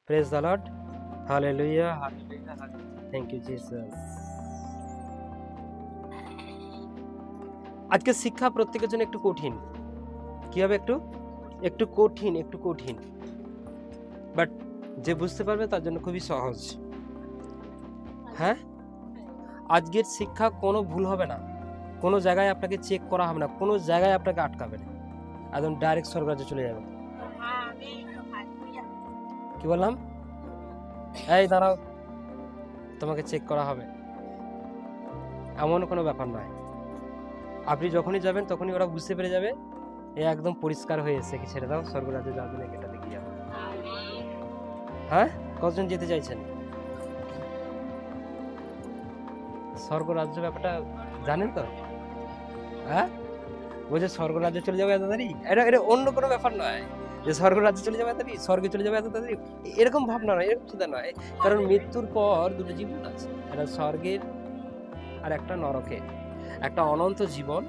Praise the lord. Hallelujah, hallelujah, thank you Jesus. আজকে শিক্ষা প্রত্যেকের জন্য একটু কঠিন। কি হবে? একটু কঠিন, বাট যে বুঝতে পারবে তার জন্য খুবই সহজ। হ্যাঁ, আজকের শিক্ষা কোনো ভুল হবে না, কোনো জায়গায় আপনাকে চেক করা হবে না, কোনো জায়গায় আপনাকে আটকাবে না, একদম ডাইরেক্ট স্বর্গরাজ্যে চলে যাবে। কি বললাম? এই দাঁড়াও, তোমাকে চেক করা হবে, এমন কোনো ব্যাপার নয়। আপনি যখনই যাবেন তখনই ওরা বুঝতে পেরে যাবে এ একদম পরিষ্কার হয়ে এসে, কি ছেড়ে দাও, স্বর্গরাজ্যে যাওয়ার জন্য এটা দেখি যাবে। হ্যাঁ, কতজন যেতে চাইছেন স্বর্গরাজ্য? ব্যাপারটা জানেন তো? হ্যাঁ, বলছে স্বর্গরাজ্যে চলে যাবে এত তাড়াতাড়ি, এটা অন্য কোনো ব্যাপার নয় যে স্বর্গরাজ্যে চলে যাবে এত তাড়াতাড়ি, স্বর্গে চলে যাবে এত তাড়াতাড়ি, এরকম ভাবনা নয়, এরকম চিন্তা নয়। কারণ মৃত্যুর পর দুটো জীবন আছে, একটা স্বর্গের আর একটা নরকে, একটা অনন্ত জীবন।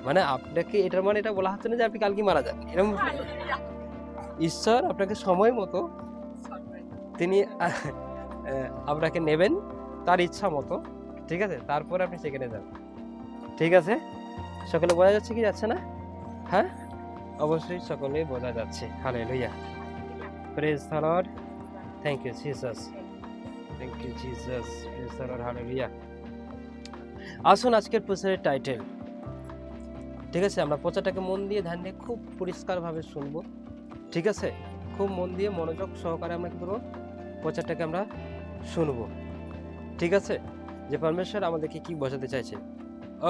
মানে আপনাকে এটার মানে এটা বলা হচ্ছে না যে আপনি কালকে মারা যান, এরকম ঈশ্বর আপনাকে সময় মতো তিনি আপনাকে নেবেন তার ইচ্ছা মতো, ঠিক আছে, তারপরে আপনি সেখানে যান। ঠিক আছে, সকলে বোঝা যাচ্ছে কি যাচ্ছে না? হ্যাঁ, অবশ্যই সকলে বোঝা যাচ্ছে। Hallelujah, praise the lord, thank you Jesus, thank you Jesus, praise the lord, hallelujah. আসুন আজকের প্রচারের টাইটেল, ঠিক আছে, আমরা প্রচারটাকে মন দিয়ে ধ্যান দিয়ে খুব পরিষ্কারভাবে শুনবো, ঠিক আছে, খুব মন দিয়ে মনোযোগ সহকারে আমরা কি করবো, প্রচারটাকে আমরা শুনবো, ঠিক আছে, যে পরমেশ্বর আমাদেরকে কি বোঝাতে চাইছে।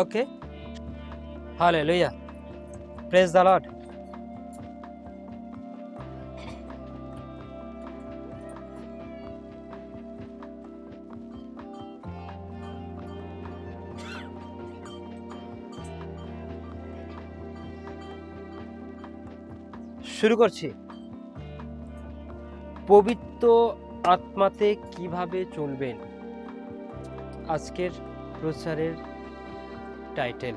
ওকে, হালেলুয়া, প্রেজ দ্য লর্ড। শুরু করছি। পবিত্র আত্মাতে কিভাবে চলবেন, আজকের প্রচারের টাইটেল।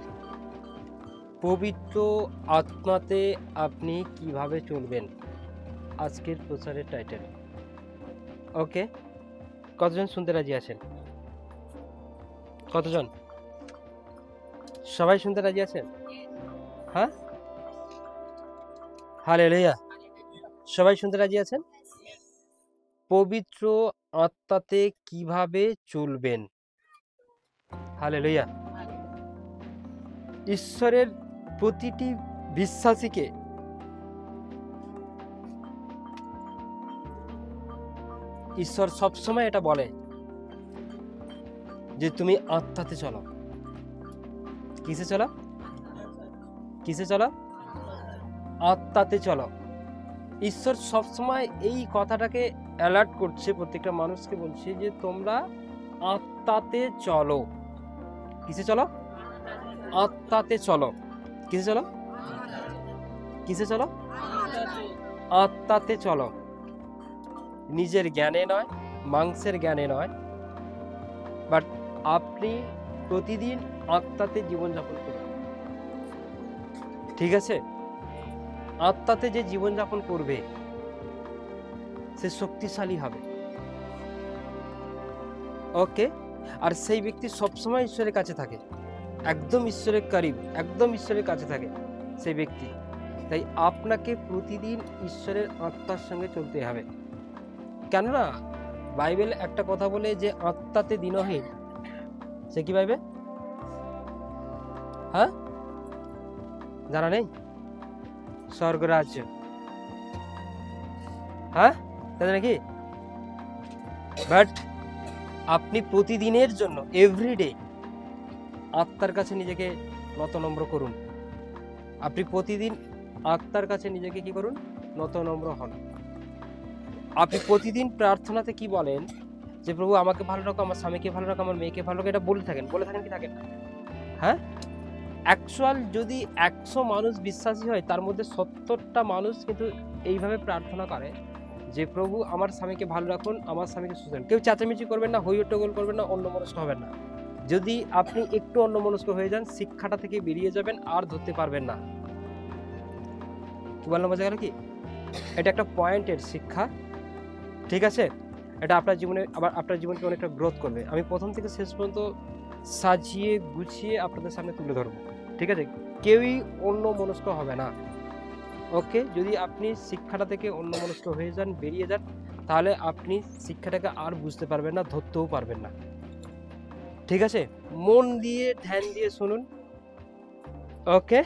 পবিত্র আত্মাতে আপনি কিভাবে চলবেন, আজকের প্রচারের টাইটেল। ওকে, কতজন শুনতে রাজি আছেন? কতজন? সবাই শুনতে রাজি আছেন? হ্যাঁ, হালেলুয়া, সবাই শুনতে রাজি আছেন? পবিত্র আত্মাতে কিভাবে চলবেন, হালেলুয়া। ঈশ্বরের প্রতিটি বিশ্বাসীকে ঈশ্বর সবসময় এটা বলে যে তুমি আত্মাতে চলো। কিসে চলো? কিসে চলো? আত্মাতে চলো। ঈশ্বর সবসময় এই কথাটাকে অ্যালার্ট করছে, প্রত্যেকটা মানুষকে বলছে যে তোমরা আত্মাতে চলো। কিসে চলো? আত্মাতে চলো। কিসে চলো? কিসে চলো? আত্মাতে চলো। নিজের জ্ঞানে নয়, মাংসের জ্ঞানে নয়, বাট আপনি প্রতিদিন আত্মাতে জীবনযাপন করুন, ঠিক আছে? আত্মাতে যে জীবনযাপন করবে সে শক্তিশালী হবে। ওকে, আর সেই ব্যক্তি সবসময় ঈশ্বরের কাছে থাকে, একদম ঈশ্বরের কারিব, একদম ঈশ্বরের কাছে থাকে সেই ব্যক্তি। তাই আপনাকে প্রতিদিন ঈশ্বরের আত্মার সঙ্গে চলতে হবে। কেননা বাইবেল একটা কথা বলে যে আত্মাতে দিনহীন সে কি পাইবে? হ্যাঁ, জানা নেই? স্বর্গরাজ্য। হ্যাঁ, তাই নাকি? বাট আপনি প্রতিদিনের জন্য এভরিডে আত্মার কাছে নিজেকে নতনম্র করুন। আপনি প্রতিদিন আত্মার কাছে নিজেকে কি করুন? নতনম্র হন। আপনি প্রতিদিন প্রার্থনাতে কি বলেন? যে প্রভু আমাকে ভালো রাখো, আমার স্বামীকে ভালো রাখো, আমার মেয়েকে ভালো রাখো, এটা বলে থাকেন কি থাকেন না? হ্যাঁ, অ্যাকচুয়াল যদি 100 মানুষ বিশ্বাসী হয় তার মধ্যে 70টা মানুষ কিন্তু এইভাবে প্রার্থনা করে যে প্রভু আমার স্বামীকে ভালো রাখুন, আমার স্বামীকে সুস্থ রাখুন। কেউ চেঁচামেচি করবেন না, হইহট্টগোল করবেন না, অন্যমনস্ক হবেন না। যদি আপনি একটু অন্যমনস্ক হয়ে যান, শিক্ষাটা থেকে বেরিয়ে যাবেন, আর ধরতে পারবেন না। কি বললাম, বোঝা গেল কি? এটা একটা পয়েন্টের শিক্ষা, ঠিক আছে? এটা আপনার জীবনে আবার আপনার জীবনকে অনেকটা গ্রোথ করবে। আমি প্রথম থেকে শেষ পর্যন্ত সাজিয়ে গুছিয়ে আপনাদের সামনে তুলে ধরবো। ঠিক আছে? কেউই অন্যমনস্ক হবে না। ওকে? যদি আপনি শিক্ষাটা থেকে অন্যমনস্ক হয়ে যান, বেরিয়ে যান, তাহলে আপনি শিক্ষাটাকে আর বুঝতে পারবেন না, ধরতেও পারবেন না। ঠিক আছে? মন দিয়ে, ধ্যান দিয়ে শুনুন। ওকে?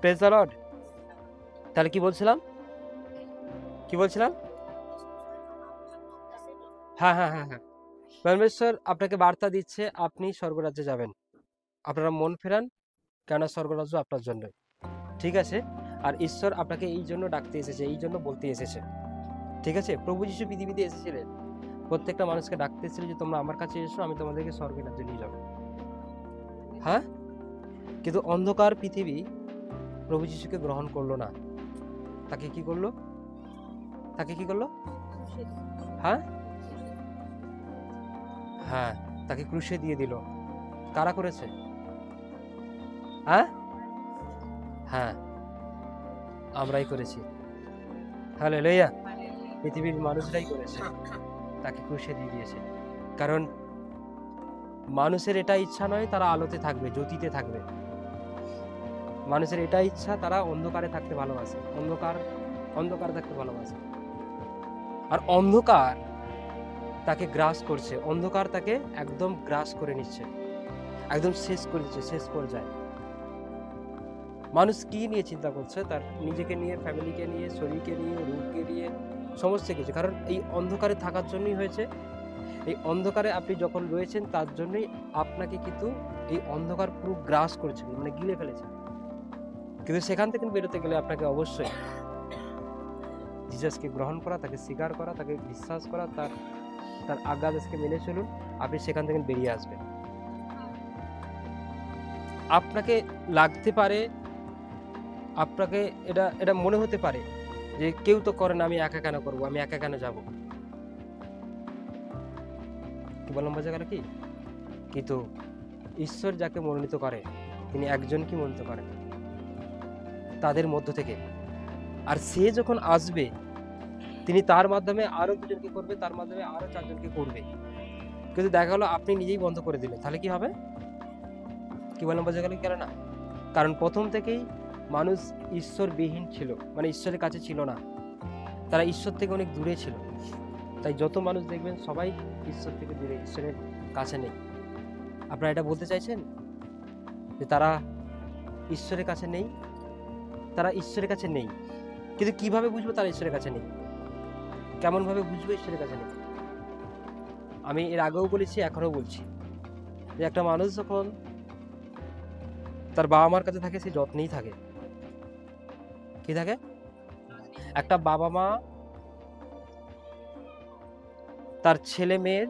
Praise the Lord. তাহলে কি বলছিলাম? কি বলছিলাম? হ্যাঁ। পরমেশ্বর আপনাকে বার্তা দিচ্ছে, আপনি স্বর্গরাজ্যে যাবেন। আপনারা মন ফেরান, কেননা স্বর্গরাজ্য আপনার জন্যই। ঠিক আছে? আর ঈশ্বর আপনাকে এই জন্য ডাকতে এসেছে, এই জন্য বলতে এসেছে। ঠিক আছে? প্রভু যিশু পৃথিবীতে এসেছিলেন প্রত্যেকটা মানুষকে ডাকতে এসেছিলেন যে তোমরা আমার কাছে এসো, আমি তোমাদেরকে স্বর্গের রাজ্যে নিয়ে যাবো। হ্যাঁ? কিন্তু অন্ধকার পৃথিবী প্রভু যিশুকে গ্রহণ করলো না। তাকে কি করলো? তাকে কি করলো? হ্যাঁ? হ্যাঁ, তাকে ক্রুশে দিয়ে দিল। কারা করেছে? হ্যাঁ? হ্যাঁ, আমরাই করেছি। হালেলুয়া! পৃথিবীর মানুষরাই করেছে। তাকে ক্রুশে দিয়ে দিয়েছে। কারণ মানুষের এটা ইচ্ছা নয় তারা আলোতে থাকবে, জ্যোতিতে থাকবে। মানুষের এটা ইচ্ছা তারা অন্ধকারে থাকতে ভালোবাসে। অন্ধকারে থাকতে ভালোবাসে। আর অন্ধকার তাকে গ্রাস করছে। অন্ধকার তাকে একদম গ্রাস করে নিচ্ছে। একদম শেষ করে দিচ্ছে, শেষ পর্যায়ে। মানুষ কি নিয়ে চিন্তা করছে? তার নিজেকে নিয়ে, ফ্যামিলিকে নিয়ে, শরীরকে নিয়ে, রূপকে নিয়ে, সমস্ত কিছু। কারণ এই অন্ধকারে থাকার জন্যই হয়েছে। এই অন্ধকারে আপনি যখন রয়েছেন তার জন্যই আপনাকে কিন্তু এই অন্ধকার পুরো গ্রাস করেছে, মানে গিলে ফেলেছে। কিন্তু সেখান থেকে বেরোতে গেলে আপনাকে অবশ্যই জিসাসকে গ্রহণ করা, তাকে স্বীকার করা, তাকে বিশ্বাস করা, তার আজ্ঞাদেশকে মেনে চলুন, আপনি সেখান থেকে বেরিয়ে আসবেন। আপনাকে লাগতে পারে, আপনাকে এটা মনে হতে পারে যে কেউ তো করে না, আমি একা কেন করবো, আমি একা কেন যাব? কি বললাম বোঝা গেল কি? কিন্তু ঈশ্বর যাকে মনোনীত করে তিনি একজনকে মনোনীত করেন তাদের মধ্য থেকে। আর সে যখন আসবে তিনি তার মাধ্যমে আরো দুজনকে করবে, তার মাধ্যমে আরো চারজনকে করবে। কিন্তু দেখা গেলো আপনি নিজেই বন্ধ করে দিলেন, তাহলে কি হবে? কি বললাম বোঝা গেল? কেন না? কারণ প্রথম থেকেই মানুষ ঈশ্বরবিহীন ছিল, মানে ঈশ্বরের কাছে ছিল না। তারা ঈশ্বর থেকে অনেক দূরে ছিল। তাই যত মানুষ দেখবেন সবাই ঈশ্বর থেকে দূরে, ঈশ্বরের কাছে নেই। আপনারা এটা বলতে চাইছেন যে তারা ঈশ্বরের কাছে নেই? তারা ঈশ্বরের কাছে নেই, কিন্তু কিভাবে বুঝবো তারা ঈশ্বরের কাছে নেই? কেমন ভাবে বুঝবো ঈশ্বরের কাছে নেই? আমি এর আগেও বলেছি, এখনো বলছি, যে একটা মানুষ যখন তার বাবা মার কাছে থাকে সে যত্নেই থাকে। কি থাকে? একটা বাবা মা তার ছেলে মেয়ের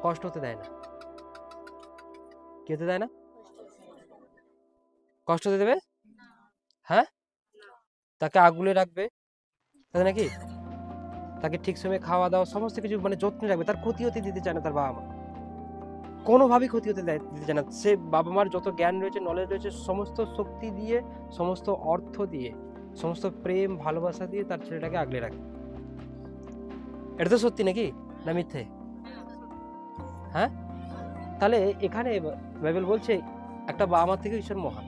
কষ্ট হতে দেয় না। কি হতে দেয় না? কষ্ট হতে দেবে? হ্যাঁ, তাকে আগলে রাখবে, তাই নাকি? তাকে ঠিক সময়ে খাওয়া দাওয়া সমস্ত কিছু মানে যত্নে রাখবে। তার ক্ষতি হতে দিতে চায় না তার বাবা মা, কোনোভাবেই ক্ষতি হতে দিতে চায় না। সে বাবা মার যত জ্ঞান রয়েছে, নলেজ রয়েছে, সমস্ত শক্তি দিয়ে, সমস্ত অর্থ দিয়ে, সমস্ত প্রেম ভালোবাসা দিয়ে তার ছেলেটাকে আগলে রাখে। এটা তো সত্যি নাকি না মিথ্যে? হ্যাঁ, তাহলে এখানে বাইবেল বলছে একটা বাবা মার থেকে ঈশ্বর মহান।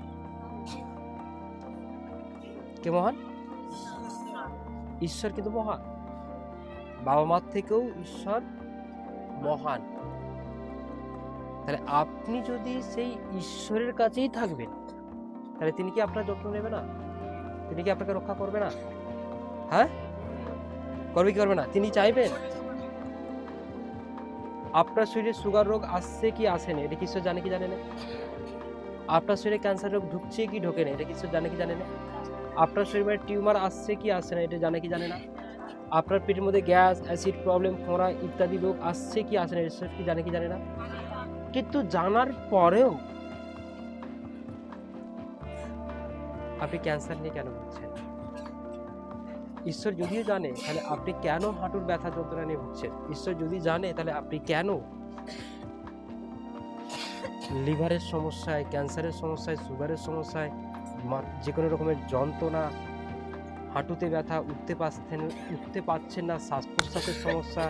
কে মহান? ঈশ্বর কিন্তু মহান। বাবা মার থেকেও ঈশ্বর মহান। তাহলে আপনি যদি সেই ঈশ্বরের কাছেই থাকবেন, তাহলে তিনি কি আপনার যত্ন নেবে না? তিনি কি আপনাকে রক্ষা করবে না? হ্যাঁ, করবে কি করবে না? তিনি চাইবেন আপনার শরীরে সুগার রোগ আসছে কি আসে না, এটা কি ঈশ্বর জানে কি জানে না? আপনার শরীরে ক্যান্সার রোগ ঢুকছে কি ঢোকে না, এটা কি ঈশ্বর জানে কি জানে না? আপনার শরীরে টিউমার আসছে কি আসছে না, এটা জানে কি জানে না? আপনার পেটের মধ্যে গ্যাস, অ্যাসিড প্রবলেম, ফোঁড়া ইত্যাদি রোগ আসছে কি আসে না, ঈশ্বর কি জানে কি জানে না? কিন্তু জানার পরেও আপনি ক্যান্সার নিয়ে কেন ভুগছেন? ঈশ্বর যদিও জানে তাহলে আপনি কেন হাঁটুর ব্যথা যন্ত্রণা নিয়ে ভুগছেন? ঈশ্বর যদি জানে তাহলে আপনি কেন লিভারের সমস্যায়, ক্যান্সারের সমস্যায়, সুগারের সমস্যায়, যে কোনো রকমের যন্ত্রণা, হাঁটুতে ব্যথা, উঠতে পারছেন না, শ্বাস প্রশ্বাসের সমস্যা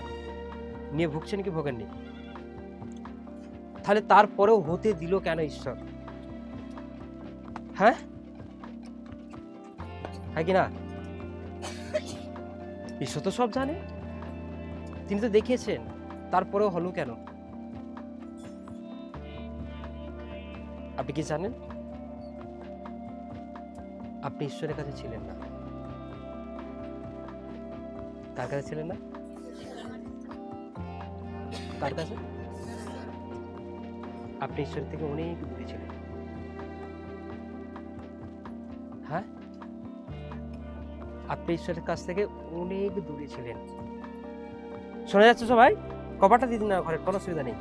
নিয়ে ভুগছেন কি ভোগেননি? তাহলে তারপরেও হতে দিল কেন ঈশ্বর? হ্যাঁ কি না? ঈশ্বর তো সব জানে, তিনি তো দেখিয়েছেন, তারপরেও হলো কেন? আপনি কি জানেন? আপনি ঈশ্বরের কাছে ছিলেন না। কার কাছে ছিলেন না? কার কাছে? আপনি ঈশ্বরের থেকে অনেক দূরে ছিলেন। হ্যাঁ, আপনি ঈশ্বরের কাছ থেকে অনেক দূরে ছিলেন। শোনা যাচ্ছে সবাই? কপারটা দিয়ে দিন না ঘরের, কোনো অসুবিধা নেই।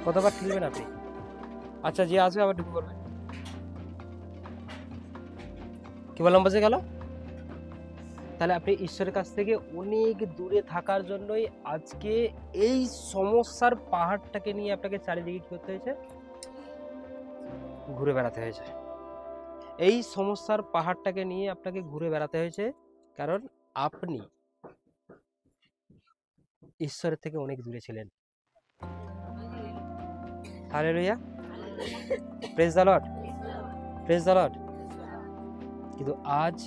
কতবার ঠেলবেন আপনি? আচ্ছা, যে আসবে আবার ঢুকে পড়বে। কি বললাম, বুঝে গেল? তাহলে আপনি ঈশ্বরের কাছ থেকে অনেক দূরে থাকার জন্যই আজকে এই সমস্যার পাহাড়টাকে নিয়ে আপনাকে চারিদিকে কি করতে হয়েছে? ঘুরে বেড়াতে হয়েছে। এই সমস্যার পাহাড়টাকে নিয়ে আপনাকে ঘুরে বেড়াতে হয়েছে, কারণ আপনি ঈশ্বরের থেকে অনেক দূরে ছিলেন। Hallelujah, praise the lord, praise the lord. কিন্তু আজ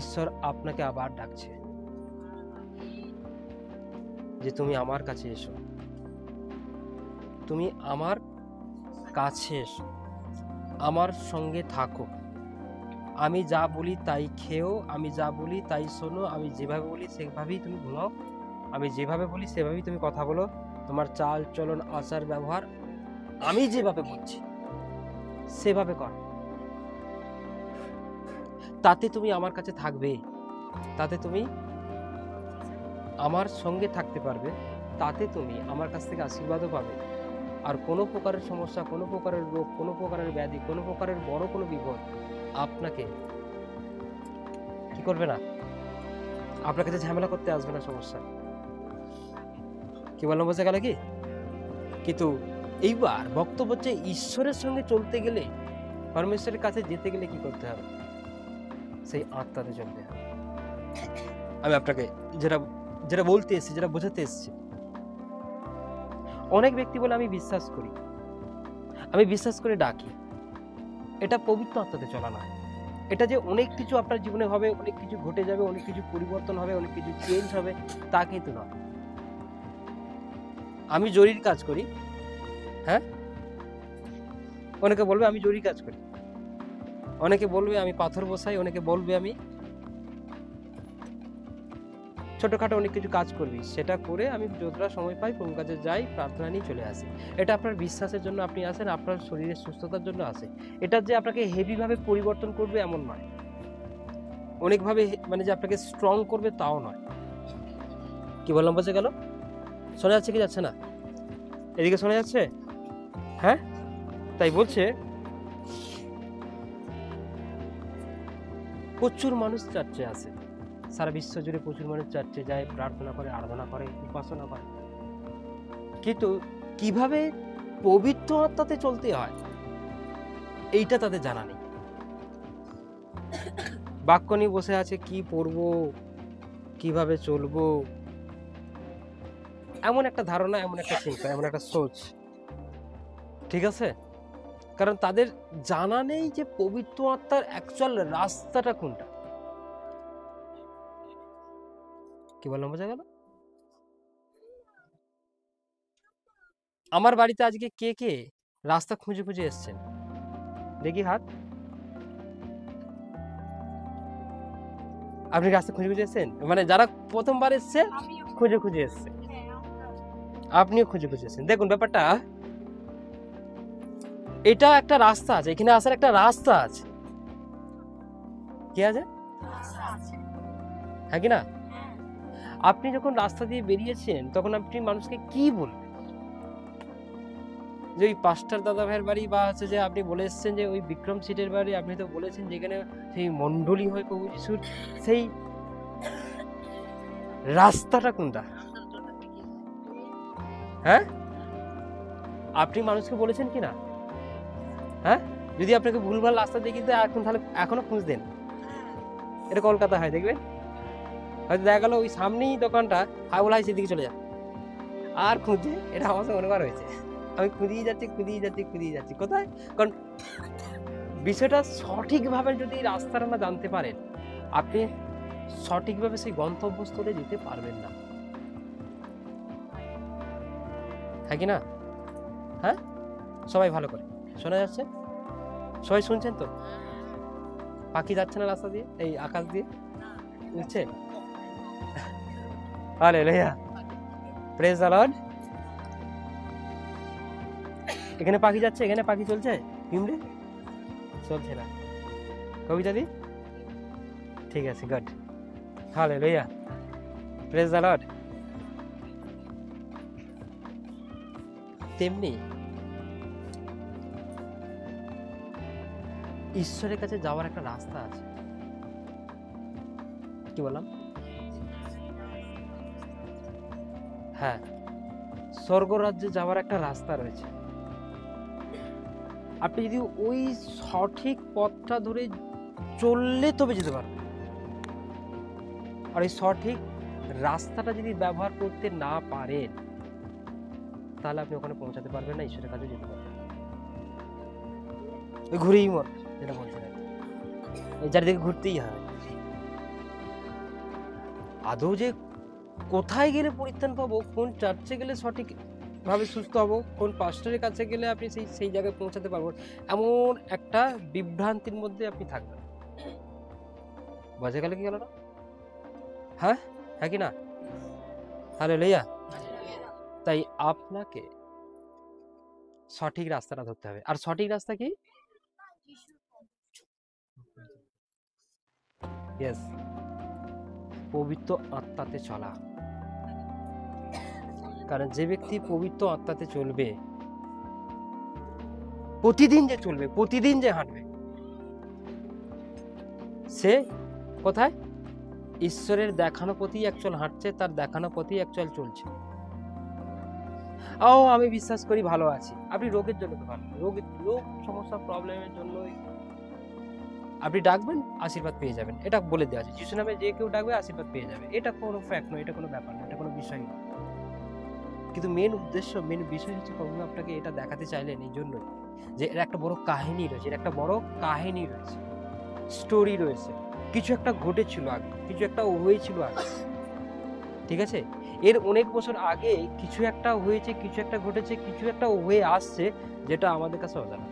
ঈশ্বর আপনাকে আবার ডাকছে যে তুমি আমার কাছে এসো, তুমি আমার কাছে এসো, আমার সঙ্গে থাকো। আমি যা বলি তাই খেও, আমি যা বলি তাই শোনো, আমি যেভাবে বলি সেভাবেই তুমি ঘুমাও, আমি যেভাবে বলি সেভাবেই তুমি কথা বলো, তোমার চাল চলন আচার ব্যবহার আমি যেভাবে বলছি সেভাবে কর। তাতে তুমি আমার কাছে থাকবে, তাতে তুমি আমার সঙ্গে থাকতে পারবে, তাতে তুমি আমার কাছ থেকে আশীর্বাদও পাবে। আর কোনো প্রকারের সমস্যা, কোনো প্রকারের রোগ, কোনো প্রকারের ব্যাধি, কোনো প্রকারের বড় কোনো বিপদ আপনাকে কি করবে না, আপনার কাছে ঝামেলা করতে আসবে না সমস্যা। কি বললাম, বোঝা গেল কি? কিন্তু এইবার বক্তব্য হচ্ছে ঈশ্বরের সঙ্গে চলতে গেলে, পরমেশ্বরের কাছে যেতে গেলে কি করতে হবে? সেই আত্মাতে চলতে হবে। আমি আপনাকে যেটা বলতে এসেছি, যেটা বোঝাতে এসেছি, অনেক ব্যক্তি বলে আমি বিশ্বাস করি, আমি বিশ্বাস করে ডাকি, এটা পবিত্র আত্মাতে চলা না। এটা যে অনেক কিছু আপনার জীবনে হবে, অনেক কিছু ঘটে যাবে, অনেক কিছু পরিবর্তন হবে, অনেক কিছু চেঞ্জ হবে, তা কিন্তু নয়। আমি জরির কাজ করি, হ্যাঁ, অনেকে বলবে আমি জরির কাজ করি, অনেকে বলবে আমি পাথর বসাই, অনেকে বলবে আমি ছোটখাটো অনেক কিছু কাজ করবি, সেটা করে আমি যতটা সময় পাই কোন কাজে যাই, প্রার্থনা নিয়ে চলে আসি। এটা আপনার বিশ্বাসের জন্য আপনি আসেন, আপনার শরীরের সুস্থতার জন্য আসে। এটা যে আপনাকে হেভিভাবে পরিবর্তন করবে এমন নয়, অনেকভাবে মানে যে আপনাকে স্ট্রং করবে তাও নয়। কি বললাম, বোঝা গেল? শোনা যাচ্ছে কি যাচ্ছে না? এদিকে শোনা যাচ্ছে? হ্যাঁ, তাই বলছে প্রচুর মানুষ চার্চে আসে, সারা বিশ্ব জুড়ে প্রচুর মানুষ চার্চে যায়, প্রার্থনা করে, আরাধনা করে, উপাসনা করে, কিন্তু কিভাবে পবিত্র আত্মাতে চলতে হয় এইটা তাদের জানা নেই। বাক্য নিয়ে বসে আছে, কি পড়বো, কিভাবে চলবো, এমন একটা ধারণা, এমন একটা চিন্তা, এমন একটা সোচ, ঠিক আছে? কারণ তাদের জানা নেই যে পবিত্র আত্মার অ্যাকচুয়াল রাস্তাটা কোনটা। কি বললাম, বোঝা গেল? আমার বাড়িতে আজকে কে কে রাস্তা খুঁজে খুঁজে এসছেন? দেখি হাত। আপনি রাস্তা খুঁজে খুঁজে এসছেন? মানে যারা প্রথমবার এসছে খুঁজে খুঁজে এসছে, আপনিও খুঁজে খুঁজে এসছেন। দেখুন ব্যাপারটা, এটা একটা রাস্তা আছে, এখানে আসার একটা রাস্তা আছে। কি আছে? হ্যাঁ কি না? আপনি যখন রাস্তা দিয়ে বেরিয়েছেন তখন আপনি মানুষকে কি বলবেন? যে ওই পাস্টার দাদা ভাইয়ের বাড়ি, বা হচ্ছে যে আপনি বলে এসছেন যে ওই বিক্রম সিটের বাড়ি, আপনি তো বলেছেন যেখানে সেই মণ্ডলী হয় প্রভু যিশুর, সেই রাস্তাটা কোনটা? হ্যাঁ, আপনি মানুষকে বলেছেন কিনা? হ্যাঁ, যদি আপনাকে ভুলভাল রাস্তা দেখিয়ে দেয় এখন, তাহলে এখনো খুঁজ দেন। এটা কলকাতা হয়, দেখবেন হয়তো দেখা গেল ওই সামনেই দোকানটা, বলা হয় সেদিকে চলে যা, আর খুঁজে, এটা আমার সাথে অনেকবার হয়েছে, আমি খুঁজিয়ে যাচ্ছি কোথায়, কারণ বিষয়টা সঠিকভাবে যদি রাস্তাটা না জানতে পারেন, আপনি সঠিকভাবে সেই গন্তব্যস্থলে যেতে পারবেন না, হ্যাঁ কি না? হ্যাঁ, সবাই ভালো করে শোনা যাচ্ছে? সবাই শুনছেন তো? পাখি যাচ্ছে না রাস্তা দিয়ে, এই আকাশ দিয়ে, বুঝছে? Hallelujah, praise the lord. এখানে পাখি যাচ্ছে, এখানে পাখি চলছে, হিমড়ে চলছে না, কবিতা দি ঠিক আছে, good, hallelujah, praise the lord. তেমনি ঈশ্বরের কাছে যাওয়ার একটা রাস্তা আছে, কি বললাম? হ্যাঁ, স্বর্গ রাজ্যে যাওয়ার একটা রাস্তা রয়েছে। আপনি যদি ওই সঠিক পথটা ধরে চললে তবে যেতে পারবেন, আর এই সঠিক রাস্তাটা যদি ব্যবহার করতে না পারেন, তাহলে আপনি ওখানে পৌঁছাতে পারবেন না, ঈশ্বরের কাছে যেতে পারবেন না। ঘুরেই মর, যেটা বলছেন, এই চারিদিকে ঘুরতেই হয়। আদৌ যে কোথায় গেলে পরিত্রাণ পাবো, কোন চার্চে গেলে সঠিক ভাবে সুস্থ হবো, কোন পাস্টরের কাছে গেলে আপনি সেই জায়গায় পৌঁছাতে পারবেন, এমন একটা বিভ্রান্তির মধ্যে আপনি থাকবেন। বোঝা গেল কি গেল না? হ্যাঁ, হ্যাঁ কি না? হালেলুয়া। তাই আপনাকে সঠিক রাস্তাটা ধরতে হবে, আর সঠিক রাস্তা কি? ইয়েস, পবিত্র আত্মাতে চলা। কারণ যে ব্যক্তি পবিত্র আত্মাতে চলবে, প্রতিদিন যে চলবে, প্রতিদিন যে হাঁটবে, সে কোথায়? ঈশ্বরের দেখানো পথই একচল হাঁটছে, তার দেখানো পথই একচল চলছে। আমি বিশ্বাস করি ভালো আছি, আপনি রোগের জন্য তো ভালো, রোগ সমস্যা প্রবলেমের জন্য আপনি ডাকবেন, আশীর্বাদ পেয়ে যাবেন, এটা বলে দেওয়া আছে, যিশু নামে যে কেউ ডাকবে আশীর্বাদ পেয়ে যাবে। এটা কোনো ফ্যাক্ট নয়, এটা কোনো ব্যাপার নয়, এটা কোনো বিষয় নয়। কিন্তু মেন উদ্দেশ্য, মেন বিষয় হচ্ছে প্রভু আপনাকে এটা দেখাতে চাইলেন এই জন্য যে এর একটা বড় কাহিনী রয়েছে, এর একটা বড় কাহিনী রয়েছে, স্টোরি রয়েছে, কিছু একটা ঘটেছিল আগে, কিছু একটা হয়েছিল আগে, ঠিক আছে? এর অনেক বছর আগে কিছু একটা হয়েছে, কিছু একটা ঘটেছে, কিছু একটা হয়ে আসছে, যেটা আমাদের কাছে অজানা।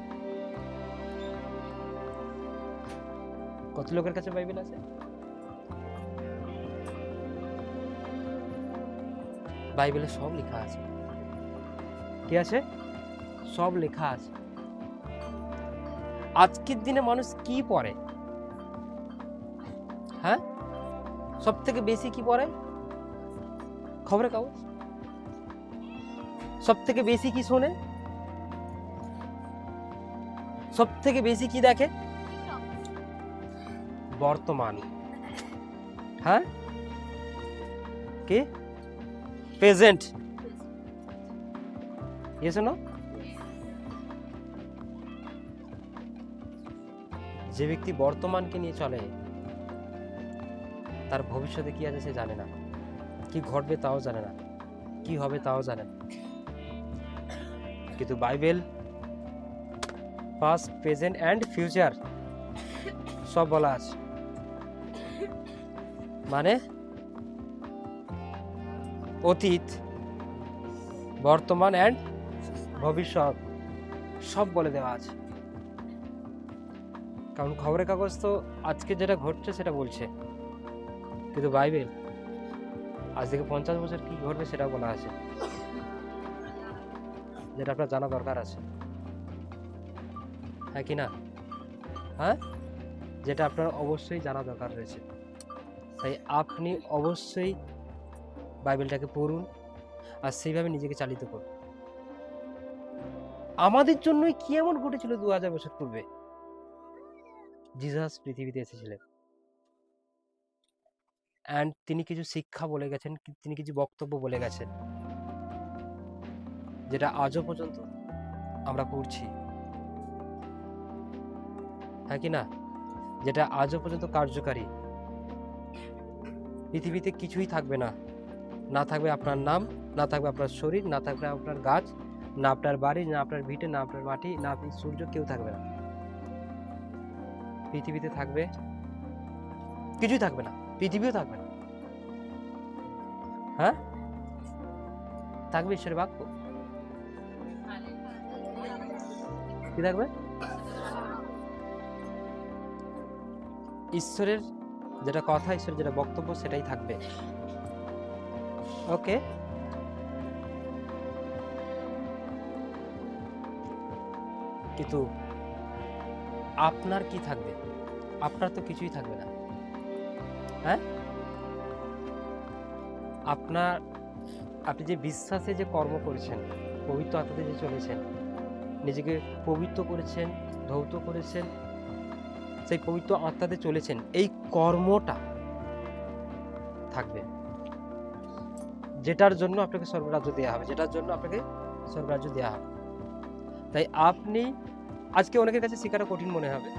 কত লোকের কাছে বাইবেল আছে? বাইবেলে সব লেখা আছে, কি আছে? সব লেখা আছে। আজকের দিনে মানুষ কি পড়ে? হ্যাঁ, সব থেকে বেশি কি পড়ে? খবরের কাগজ। সব থেকে বেশি কি শোনে? সব থেকে বেশি কি দেখে? বর্তমান। হ্যাঁ, কি? প্রেজেন্ট। Yes no? যে ব্যক্তি বর্তমানকে নিয়ে চলে, তার ভবিষ্যতে কি আছে সে জানে না, কি ঘটবে তাও জানে না, কি হবে তাও জানে না। কিন্তু Bible past, present and future সব বলা আছে। মানে অতীত, বর্তমান অ্যান্ড ভবিষ্যৎ সব বলে দেওয়া আছে। কারণ খবরের কাগজ তো আজকে যেটা ঘটছে সেটা বলছে, কিন্তু বাইবেল আজ থেকে 50 বছর কি ঘটবে সেটা বলা আছে, যেটা আপনার জানা দরকার আছে, হ্যাঁ কি না? হ্যাঁ, যেটা আপনার অবশ্যই জানা দরকার রয়েছে। তাই আপনি অবশ্যই বাইবেলটাকে পড়ুন আর সেইভাবে নিজেকে চালিত করুন। আমাদের জন্যই কি এমন ঘটেছিল 2000 বছর পূর্বে? জিসাস পৃথিবীতে এসেছিলেন, অ্যান্ড তিনি কিছু শিক্ষা বলে গেছেন, তিনি কিছু বক্তব্য বলে গেছেন, যেটা আজও পর্যন্ত আমরা পড়ছি, হ্যাঁ কি না? যেটা আজও পর্যন্ত কার্যকারী। পৃথিবীতে কিছুই থাকবে না, না থাকবে আপনার নাম, না থাকবে আপনার শরীর, না থাকবে আপনার গাছ, না আপনার বাড়ি, না আপনার ভিটে, না আপনার মাটি, না আপনি সূর্য, কেউ থাকবে না। পৃথিবীতে থাকবে কিছুই থাকবে না, পৃথিবীও থাকবে না। হ্যাঁ, থাকবে ঈশ্বরের বাক্য। কি থাকবে? ঈশ্বরের যেটা কথা, ঈশ্বরের যেটা বক্তব্য, সেটাই থাকবে। ওকে, কিন্তু আপনার কি থাকবে? আপনার তো কিছুই থাকবে না। হ্যাঁ, আপনি যে বিশ্বাসে যে কর্ম করেছেন, পবিত্র আত্মাতে যে চলেছেন, নিজেকে পবিত্র করেছেন, ধৌত করেছেন, সেই পবিত্র আত্মাতে চলেছেন, এই কর্মটা থাকবে, যেটার জন্য আপনাকে স্বর্গরাজ্য দেওয়া হবে, যেটার জন্য আপনাকে স্বর্গরাজ্য দেওয়া হবে। তাই আপনি আজকে অনেকের কাছে শেখাটা কঠিন মনে হবে,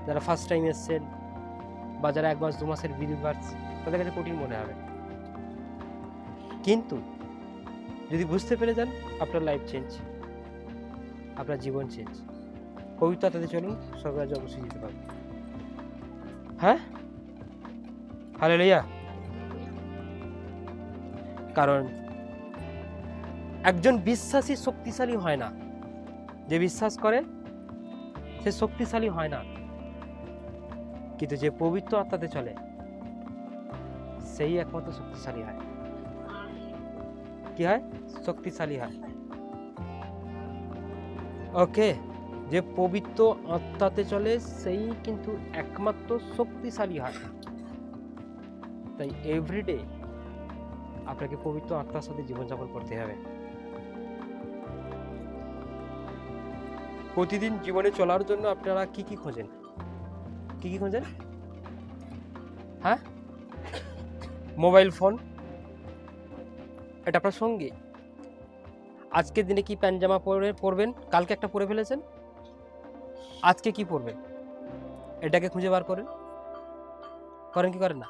যারা ফার্স্ট টাইম এসছেন বা যারা 1 মাস 2 মাসের বিলিভার্স, তাদের কাছে কঠিন মনে হবে। কিন্তু যদি বুঝতে পেরে যান, আপনার লাইফ চেঞ্জ, আপনার জীবন চেঞ্জ। পবিত্র আত্মাতে চলুন, স্বর্গরাজ্য অবশ্যই যেতে পারবেন। হ্যাঁ, হালেলুয়া। কারণ একজন বিশ্বাসী শক্তিশালী হয় না, যে বিশ্বাস করে সে শক্তিশালী হয় না, কিন্তু যে পবিত্র আত্মাতে চলে সেই একমাত্র শক্তিশালী হয়। কি হয়? শক্তিশালী হয়। ওকে, যে পবিত্র আত্মাতে চলে সেই কিন্তু একমাত্র শক্তিশালী হয়। তাই এভরিডে আপনাকে পবিত্র আত্মার সাথে জীবনযাপন করতে হবে। প্রতিদিন জীবনে চলার জন্য আপনারা কি কি খোঁজেন? কি কি খোঁজেন? হ্যাঁ, মোবাইল ফোন, এটা আপনার সঙ্গী। আজকের দিনে কি প্যান্ট জামা পরবেন, কালকে একটা পরে ফেলেছেন, আজকে কি পরবেন, এটাকে খুঁজে বার করেন কি করেন না?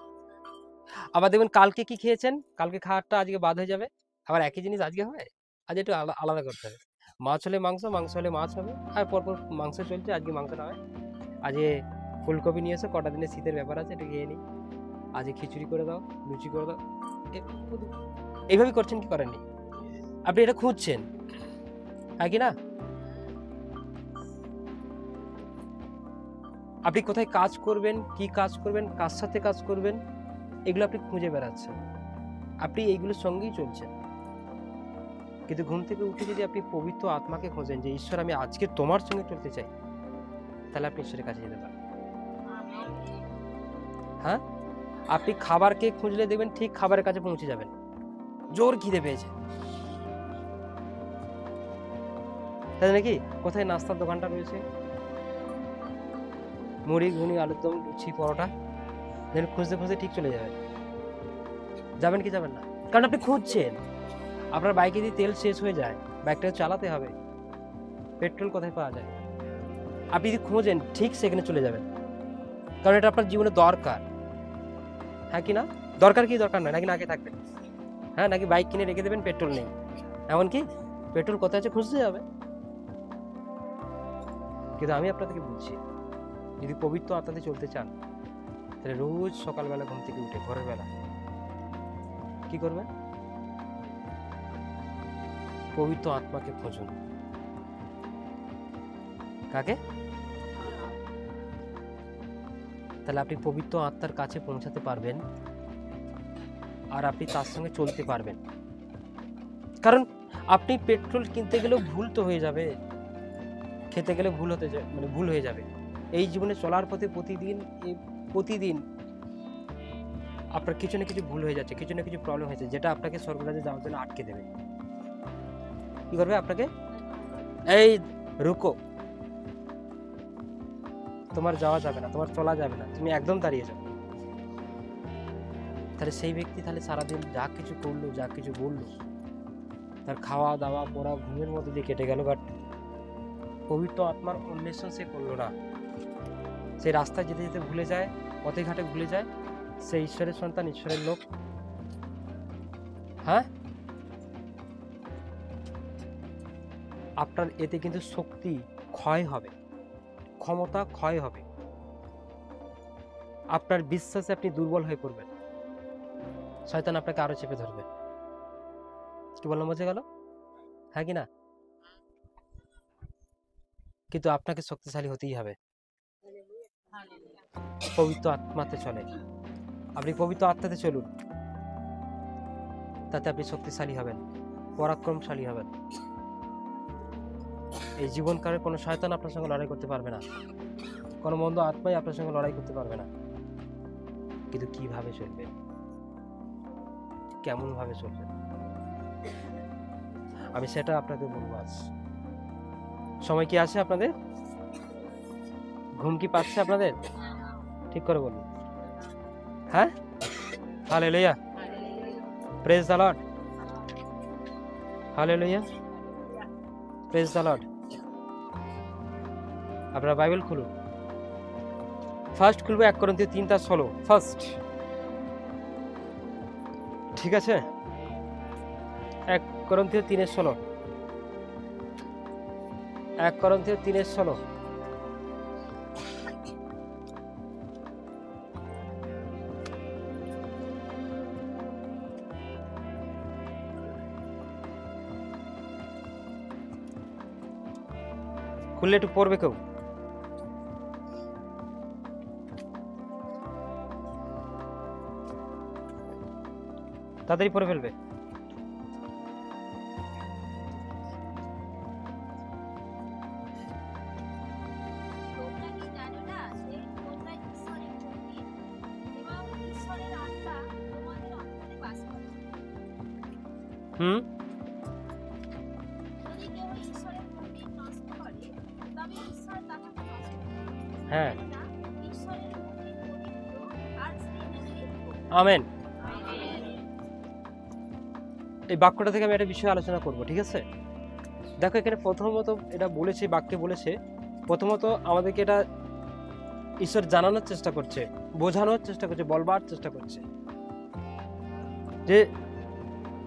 আবার দেখবেন কালকে কি খেয়েছেন, কালকে খাওয়ারটা আজকে বাদ হয়ে যাবে, আবার একই জিনিস আজকে হবে, আজ একটু আলাদা করতে হবে। মাছ হলে মাংস, মাংস হলে মাছ হবে, আর পরপর মাংস চলছে, আজকে মাংস না হয়, আজকে ফুলকপি নিয়ে এসে কটা দিনের শীতের ব্যাপার আছে, এটা খেয়ে নিই, আজকে খিচুড়ি করে দাও, লুচি করে দাও, এইভাবে করছেন কি করেননি? আপনি এটা খুঁজছেন, হ্যাঁ কি না? আপনি কোথায় কাজ করবেন, কি কাজ করবেন, কার সাথে কাজ করবেন, এগুলো আপনি খুঁজে বেড়াচ্ছেন, আপনি এইগুলোর সঙ্গেই চলছেন। কিন্তু ঘুম থেকে উঠে যদি আপনি পবিত্র আত্মাকে খোঁজেন, যে ঈশ্বর আমি আজকে তোমার সঙ্গে চলতে চাই, তাহলে আপনি ঈশ্বরের কাছে যেতে পারেন। হ্যাঁ, আপনি খাবারকে খুঁজলে দেখবেন ঠিক খাবারের কাছে পৌঁছে যাবেন। জোর খিদে পেয়েছে, তাই নাকি? কোথায় নাস্তার দোকানটা রয়েছে, মুড়ি, ঘুগনি, আলুর দম, লুচি, পরোটা, দেখবেন খুঁজতে খুঁজতে ঠিক চলে যাবেন। যাবেন কি যাবেন না? কারণ আপনি খুঁজছেন। আপনার বাইকে যদি তেল শেষ হয়ে যায়, বাইকটা চালাতে হবে, পেট্রোল কোথায় পাওয়া যায়, আপনি যদি খোঁজেন ঠিক সেখানে চলে যাবেন, কারণ এটা আপনার জীবনে দরকার। হ্যাঁ কি না? দরকার কি দরকার নয়, নাকি আগে থাকবেন? হ্যাঁ, নাকি বাইক কিনে রেখে দেবেন, পেট্রোল নেই, এমনকি পেট্রোল কোথায় আছে খুঁজতে যাবে। কিন্তু আমি আপনাদেরকে বলছি, যদি পবিত্র আত্মাতে চলতে চান, তাহলে রোজ সকালবেলা ঘুম থেকে উঠে ভোরের বেলা কি করবেন? পবিত্র আত্মাকে খুঁজুন। কাকে? তাহলে আপনি পবিত্র আত্মার কাছে পৌঁছাতে পারবেন, আর আপনি তার সঙ্গে চলতে পারবেন। কারণ আপনি পেট্রোল কিনতে গেলেও ভুল তো হয়ে যাবে, খেতে গেলে ভুল হয়ে যাবে। এই জীবনে চলার পথে প্রতিদিন আপনার কিছু না কিছু ভুল হয়ে যাচ্ছে, কিছু না কিছু প্রবলেম হয়েছে, যেটা আপনাকে স্বর্গরাজ্যে যাওয়ার জন্য আটকে দেবে। কি করবে আপনাকে? এই রুকো, তোমার যাওয়া যাবে না, তোমার চলা যাবে না, তুমি একদম দাঁড়িয়ে যাও। তাহলে সেই ব্যক্তি তাহলে সারাদিন যা কিছু করলো, যা কিছু বললো, তার খাওয়া দাওয়া পড়া ঘুমের মধ্যে দিয়ে কেটে গেল, বাট পবিত্র আত্মার অন্বেষণ সে করলো না। সে রাস্তায় যেতে যেতে ভুলে যায়, পথে ঘাটে ভুলে যায়, সে ঈশ্বরের সন্তান, ঈশ্বরের লোক। হ্যাঁ, আপনার এতে কিন্তু শক্তি ক্ষয় হবে, ক্ষমতা ক্ষয় হবে, আপনার বিশ্বাসে আপনি দুর্বল হয়ে পড়বেন, শয়তান আপনাকে আরো চেপে ধরবে। কি বললাম, বোঝা গেল? হ্যাঁ কি না? কিন্তু আপনাকে শক্তিশালী হতেই হবে। পবিত্র আত্মাতে চলে, আপনি পবিত্র আত্মাতে চলুন, তাতে আপনি শক্তিশালী হবেন, পরাক্রমশালী হবেন। এই জীবনকালে কোনো শয়তান আপনার সঙ্গে লড়াই করতে পারবে না, কোনো মন্দ আত্মাই আপনার সঙ্গে লড়াই করতে পারবে না। কিন্তু কিভাবে চলবেন, কেমন ভাবে চলবেন, আমি সেটা আপনাদের বলবো আজ। সময় কি আছে আপনাদের? ঘুম কি পাচ্ছে আপনাদের? ঠিক করে বলুন। হ্যাঁ, hallelujah, praise the lord, hallelujah, praise the lord. আপনারা বাইবেল খুলুন, ফার্স্ট খুলবো 1 করিন্থীয় 3:16। ফার্স্ট, ঠিক আছে? 1 করিন্থীয় 3:16, 1 করিন্থীয় 3:16। খুললে একটু পড়বে কেউ? তাড়াতাড়ি পড়ে ফেলবে। হুম, হ্যাঁ, আমেন। এই বাক্যটা থেকে আমি একটা বিষয় আলোচনা করব, ঠিক আছে? দেখো, এখানে প্রথমত এটা বলেছে, বাক্যে বলেছে, প্রথমত আমাদেরকে এটা ঈশ্বর জানানোর চেষ্টা করছে, বোঝানোর চেষ্টা করছে, বলবার চেষ্টা করছে যে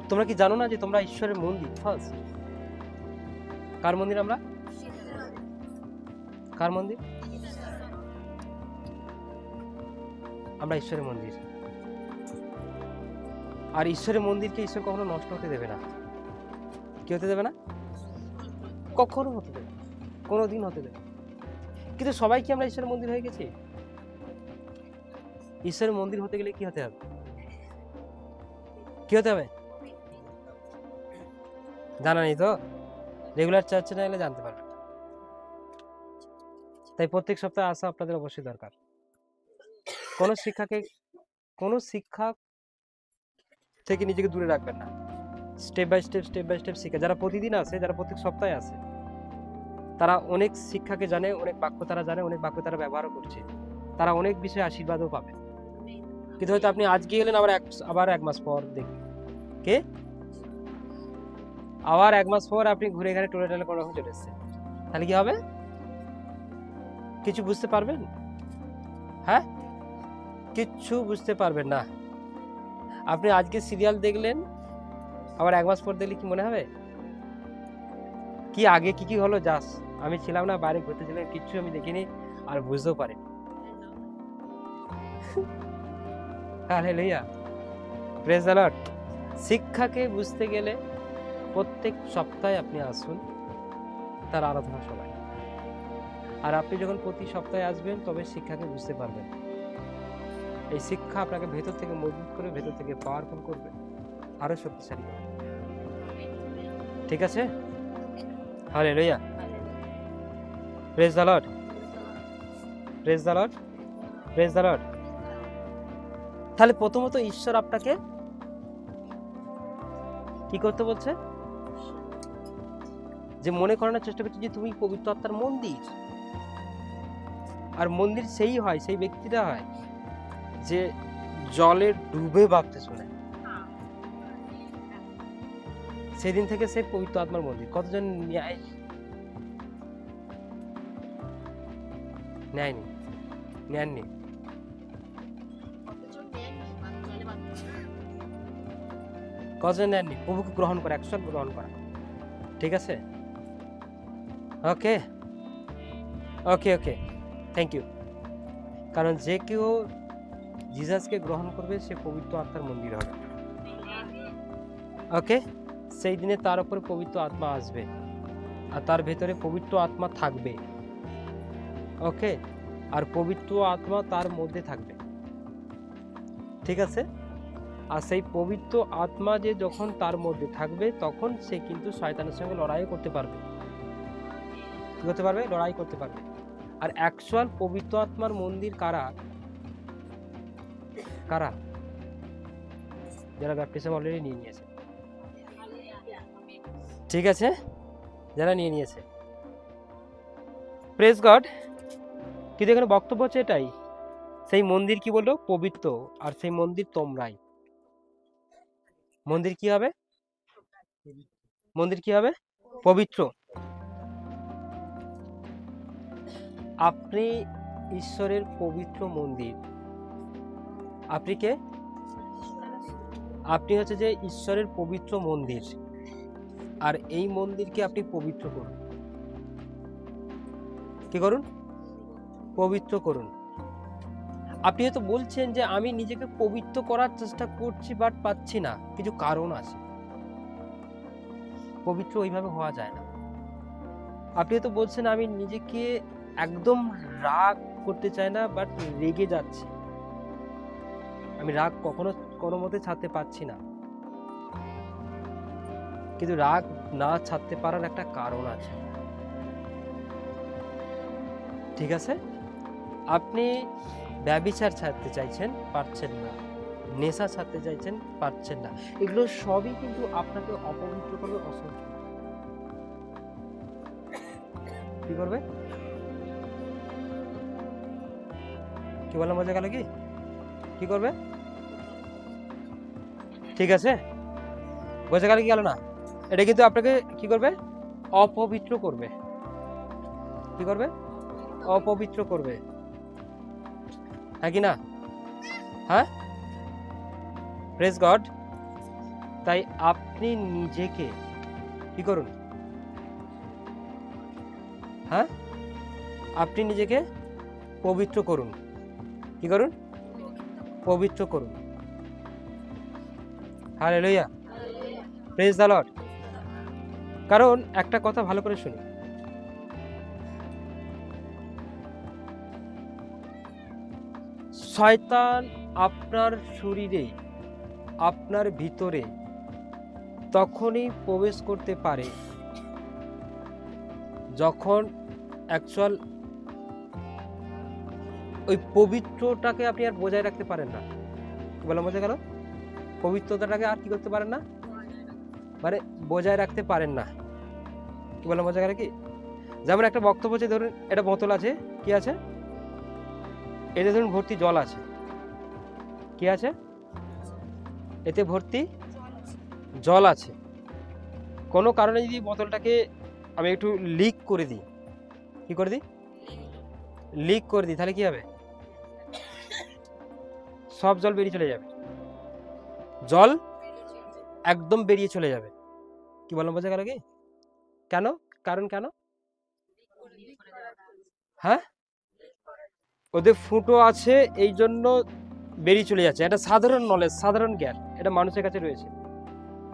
তোমরা কি জানো না যে তোমরা ঈশ্বরের মন্দির? ফার্স্ট, কার মন্দির আমরা? কার মন্দির? আমরা ঈশ্বরের মন্দির। আর ঈশ্বরের মন্দিরকে ঈশ্বর কখনো নষ্ট হতে দেবে না। কি হতে দেবে না? কখনো হতে দেবে না, কোনোদিন হতে দেবে। কিন্তু সবাই কি আমরা ঈশ্বরের মন্দির হয়ে গেছি? ঈশ্বরের মন্দির হতে গেলে কি হতে হবে? কি হতে হবে জানা নেই তো? রেগুলার চার্চে না এলে জানতে পারবেন। তাই প্রত্যেক সপ্তাহে আসা আপনাদের অবশ্যই দরকার। কোন শিক্ষা থেকে নিজেকে দূরে রাখবেন না। স্টেপ বাই স্টেপ শিক্ষা। যারা প্রতিদিন আসে, যারা প্রত্যেক সপ্তাহে আসে, তারা অনেক শিক্ষাকে জানে, অনেক বাক্য তারা জানে, অনেক বাক্য তারা ব্যবহারও করছে, তারা অনেক বিষয়ে আশীর্বাদও পাবে। কিন্তু হয়তো আপনি আজকে এলেন, আবার 1 মাস পর দেখবেন কে আবার 1 মাস পর আপনি ঘুরে ঘুরে টোলে টোলে কোনো রকম চলে এসেছেন, তাহলে কি হবে? কিছু বুঝতে পারবেন? হ্যাঁ, কিচ্ছু বুঝতে পারবেন না। আপনি আজকে সিরিয়াল দেখলেন, আবার 1 মাস পর দেখলে কি মনে হবে? কি আগে কি হলো? জাস্ট আমি ছিলাম না, বাইরে ঘুরতেছিলাম, কিচ্ছু আমি দেখিনি আর বুঝতেও পারিনি। Hallelujah, praise the lord. শিক্ষাকে বুঝতে গেলে প্রত্যেক সপ্তাহে আপনি আসুন তার আরাধনা সভায়। আর আপনি যখন প্রতি সপ্তাহে আসবেন, তবে শিক্ষাকে বুঝতে পারবেন। এই শিক্ষা আপনাকে ভেতর থেকে মজবুত করে, ভেতর থেকে পাওয়ারফুল করবে, আরো শক্তিশালী করবে। ঠিক আছে? Hallelujah, praise the lord, praise the lord, praise the Lord. তাহলে প্রথমত ঈশ্বর আপনাকে কি করতে বলছে? যে মনে করানোর চেষ্টা করছে যে তুমি পবিত্র আত্মার মন্দির। আর মন্দির সেই হয়, সেই ব্যক্তিটা হয় যে জলে ডুবে বাপ্তিস্ম নেয়। সেদিন থেকে সে পবিত্র আত্মার মন্দির। কতজন নেয়নি? নেননি? কজন নেননি, প্রভুকে গ্রহণ করা, অ্যাকচুয়াল গ্রহণ করা। ঠিক আছে, ওকে ওকে ওকে, থ্যাংক ইউ। কারণ যে কেউ জিসাসকে গ্রহণ করবে সে পবিত্র আত্মার মন্দির হবে। ওকে, সেই দিনে তার উপরে পবিত্র আত্মা আসবে আর তার ভেতরে পবিত্র আত্মা থাকবে। ওকে, আর পবিত্র আত্মা তার মধ্যে থাকবে। ঠিক আছে, আর সেই পবিত্র আত্মা যে যখন তার মধ্যে থাকবে তখন সে কিন্তু শয়তানের সঙ্গে লড়াই করতে পারবে। কি করতে পারবে? লড়াই করতে পারবে। আর অ্যাকচুয়াল পবিত্র আত্মার মন্দির কারা? কারা? যারা ব্যাপটিজম অলরেডি নিয়ে নিয়েছে। ঠিক আছে, যারা নিয়ে নিয়েছে, প্রেজ গড। কিন্তু এখানে বক্তব্য হচ্ছে এটাই, সেই মন্দির কি বললো? পবিত্র। আর সেই মন্দির তোমরাই। মন্দির কি হবে? মন্দির কি হবে? পবিত্র। আপনি ঈশ্বরের পবিত্র মন্দির। আপনি কে? আপনি হচ্ছে যে ঈশ্বরের পবিত্র মন্দির। আর এই মন্দিরকে আপনি পবিত্র করুন। কি করুন? পবিত্র করুন। আপনি হয়তো বলছেন যে আমি নিজেকে পবিত্র করার চেষ্টা করছি বাট পাচ্ছি না, কিছু কারণ আছে। পবিত্র ওইভাবে হওয়া যায় না। আপনি হয়তো বলছেন আমি নিজেকে একদম রাগ করতে চাই না বাট রেগে যাচ্ছি, আমি রাগ কখনো কোনো মতে ছাড়তে পারছি না। কিন্তু রাগ না ছাড়তে পারার একটা কারণ আছে। ঠিক আছে, আপনি ব্যভিচার ছাড়তে চাইছেন, পারছেন না। নেশা ছাড়তে চাইছেন, পারছেন না। এগুলো সবই কিন্তু আপনাকে অপবিত্র করবে, অসহ্য। কি করবে? কি বললাম বোঝা গেল কি? কি করবে? ঠিক আছে, বোঝা গেল কি গেল না? এটা কিন্তু আপনাকে কি করবে? অপবিত্র করবে। কি করবে? অপবিত্র করবে। হ্যাঁ কি না? হ্যাঁ, প্রেজ গড। তাই আপনি নিজেকে কি করুন? হ্যাঁ, আপনি নিজেকে পবিত্র করুন। কি করুন? পবিত্র করুন। Hallelujah, praise the lord. কারণ একটা কথা ভালো করে শুনি, শয়তান আপনার শরীরে, আপনার ভিতরে তখনই প্রবেশ করতে পারে যখন অ্যাকচুয়াল ওই পবিত্রটাকে আপনি আর বজায় রাখতে পারেন না। বলা বোঝা গেল? পবিত্রতাটাকে আর কি করতে পারেন না, মানে বজায় রাখতে পারেন না। কি বলা বোঝা গেল কি? যেমন একটা বক্তব্য আছে, ধরুন এটা বোতল আছে, কি আছে? এতে ধরুন ভর্তি জল আছে। কি আছে? এতে ভর্তি জল আছে। কোনো কারণে যদি বোতলটাকে আমি একটু লিক করে দিই, কি করে দিই? লিক করে দিই, তাহলে কি হবে? সব জল বেরিয়ে চলে যাবে। জল একদম বেরিয়ে চলে যাবে। কি বললাম বোঝা গেল কি? কেন? কারণ কেন? হ্যাঁ, ওদের ফুটো আছে এই জন্য বেরিয়ে চলে যাচ্ছে। এটা সাধারণ নলেজ, সাধারণ জ্ঞান, এটা মানুষের কাছে রয়েছে।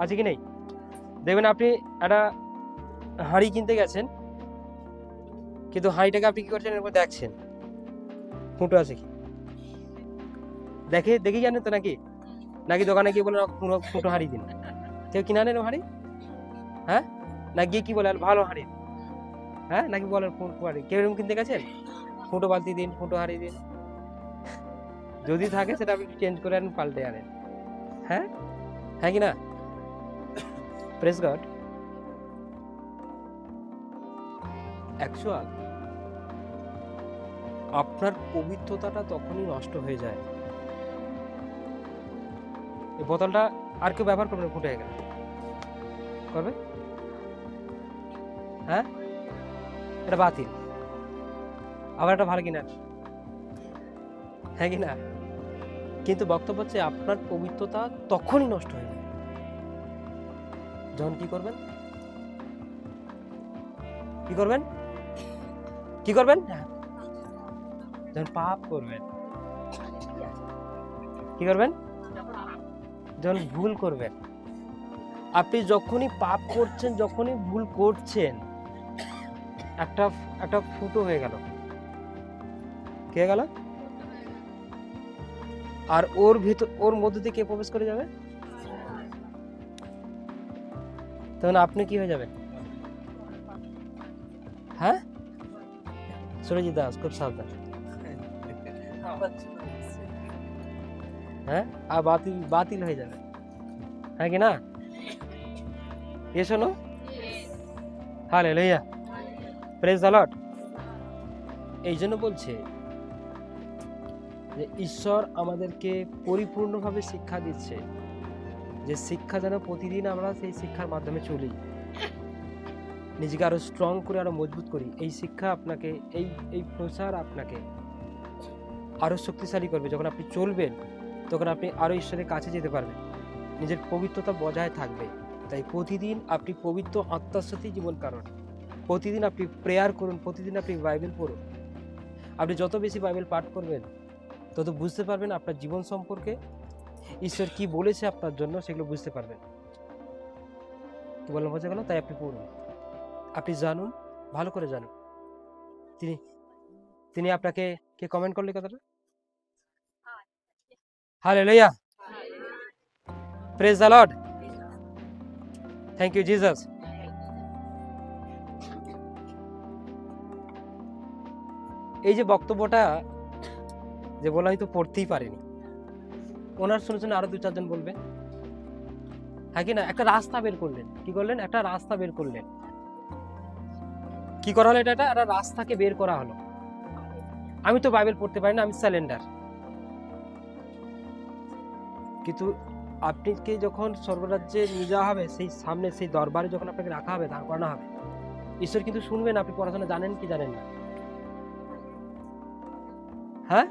আছে কি নেই? দেখবেন আপনি একটা হাঁড়ি কিনতে গেছেন, কিন্তু হাঁড়িটাকে আপনি কি করছেন? এর মধ্যে দেখছেন ফুটো আছে কি, দেখে জানেন তো নাকি? নাকি দোকানে গিয়ে বলে ফুটো হাঁড়ি দিন, কেউ কিনে আনেন হাঁড়ি? হ্যাঁ, না গিয়ে কি বলে ভালো হাঁড়ি? হ্যাঁ, নাকি বলেন ফুটো হাঁড়ি? কেউ এরকম কিনতে গেছেন? ফুটো বালতি দিন, ফুটো হাঁড়ি দিন। যদি থাকে সেটা আপনি চেঞ্জ করে আনেন, পাল্টে আনেন। হ্যাঁ, হ্যাঁ কি না? Praise god. অ্যাকচুয়াল আপনার পবিত্রতাটা তখনই নষ্ট হয়ে যায়। এই বোতলটা আর কেউ ব্যবহার করবে না, ফুটে গেলে করবে? হ্যাঁ, এটা বাতিল, আবার একটা ভালো কিনার। হ্যাঁ কি না? কিন্তু বক্তব্য হচ্ছে আপনার পবিত্রতা তখনই নষ্ট হয়ে যায় যখন কি করবেন, কি করবেন, কি করবেন, যখন পাপ করবেন, কি করবেন, যখন ভুল করবেন। আপনি যখনই পাপ করছেন, যখনই ভুল করছেন, একটা একটা ফুটো হয়ে গেল, কে গেল, আর ওর ভিতর, ওর মধ্যে দিয়ে কে প্রবেশ করে যাবে, তখন আপনি কি হয়ে যাবেন? হ্যাঁ, সুরজিৎ দাস খুব সাবধান। হ্যাঁ, আর বাতিল বাতিল হয়ে যাবে, হ্যাঁ কি না? এ শোনো, হালেলুয়া, প্রেজ দ্য লর্ড। এই জন্য বলছে যে ঈশ্বর আমাদেরকে পরিপূর্ণভাবে শিক্ষা দিচ্ছে, যে শিক্ষা যেন প্রতিদিন আমরা সেই শিক্ষার মাধ্যমে চলি, নিজেকে আরো স্ট্রং করে আরো মজবুত করি। এই শিক্ষা আপনাকে, এই প্রচার আপনাকে আরো শক্তিশালী করবে। যখন আপনি চলবেন তখন আপনি আরো ঈশ্বরের কাছে যেতে পারবেন, নিজের পবিত্রতা বজায় থাকবে। তাই প্রতিদিন আপনি পবিত্র আত্মার সাথে জীবন কাটান, প্রতিদিন আপনি প্রেয়ার করুন, প্রতিদিন আপনি বাইবেল পড়ুন। আপনি যত বেশি বাইবেল পাঠ করবেন তত বুঝতে পারবেন আপনার জীবন সম্পর্কে, ঈশ্বর কি বলেছে আপনার জন্য সেগুলো বুঝতে পারবেন। কি বললাম বোঝা গেল? তাই আপনি পড়ুন, আপনি জানুন, ভালো করে জানুন। তিনি তিনি আপনাকে, কে কমেন্ট করলে কথাটা? Hallelujah, praise the lord, thank you Jesus. এই যে বক্তব্যটা যে বললাম, আমি তো পড়তেই পারিনি, ওনার শুনে শুনে আরো 2-4 জন বলবে, হ্যাঁ কি না? একটা রাস্তা বের করলেন, কি করলেন? একটা রাস্তা বের করলেন। কি করা হলো? এটা একটা রাস্তাকে বের করা হলো। আমি তো বাইবেল পড়তে পারি না, আমি স্যালেন্ডার। কিন্তু আপনাকে যখন স্বর্গরাজ্যে নিয়ে যাওয়া হবে, সেই সামনে সেই দরবারে যখন আপনাকে রাখা হবে, দাঁড় করানো হবে, ঈশ্বর কিন্তু শুনবেন আপনি পড়াশোনা জানেন কি জানেন না। হ্যাঁ,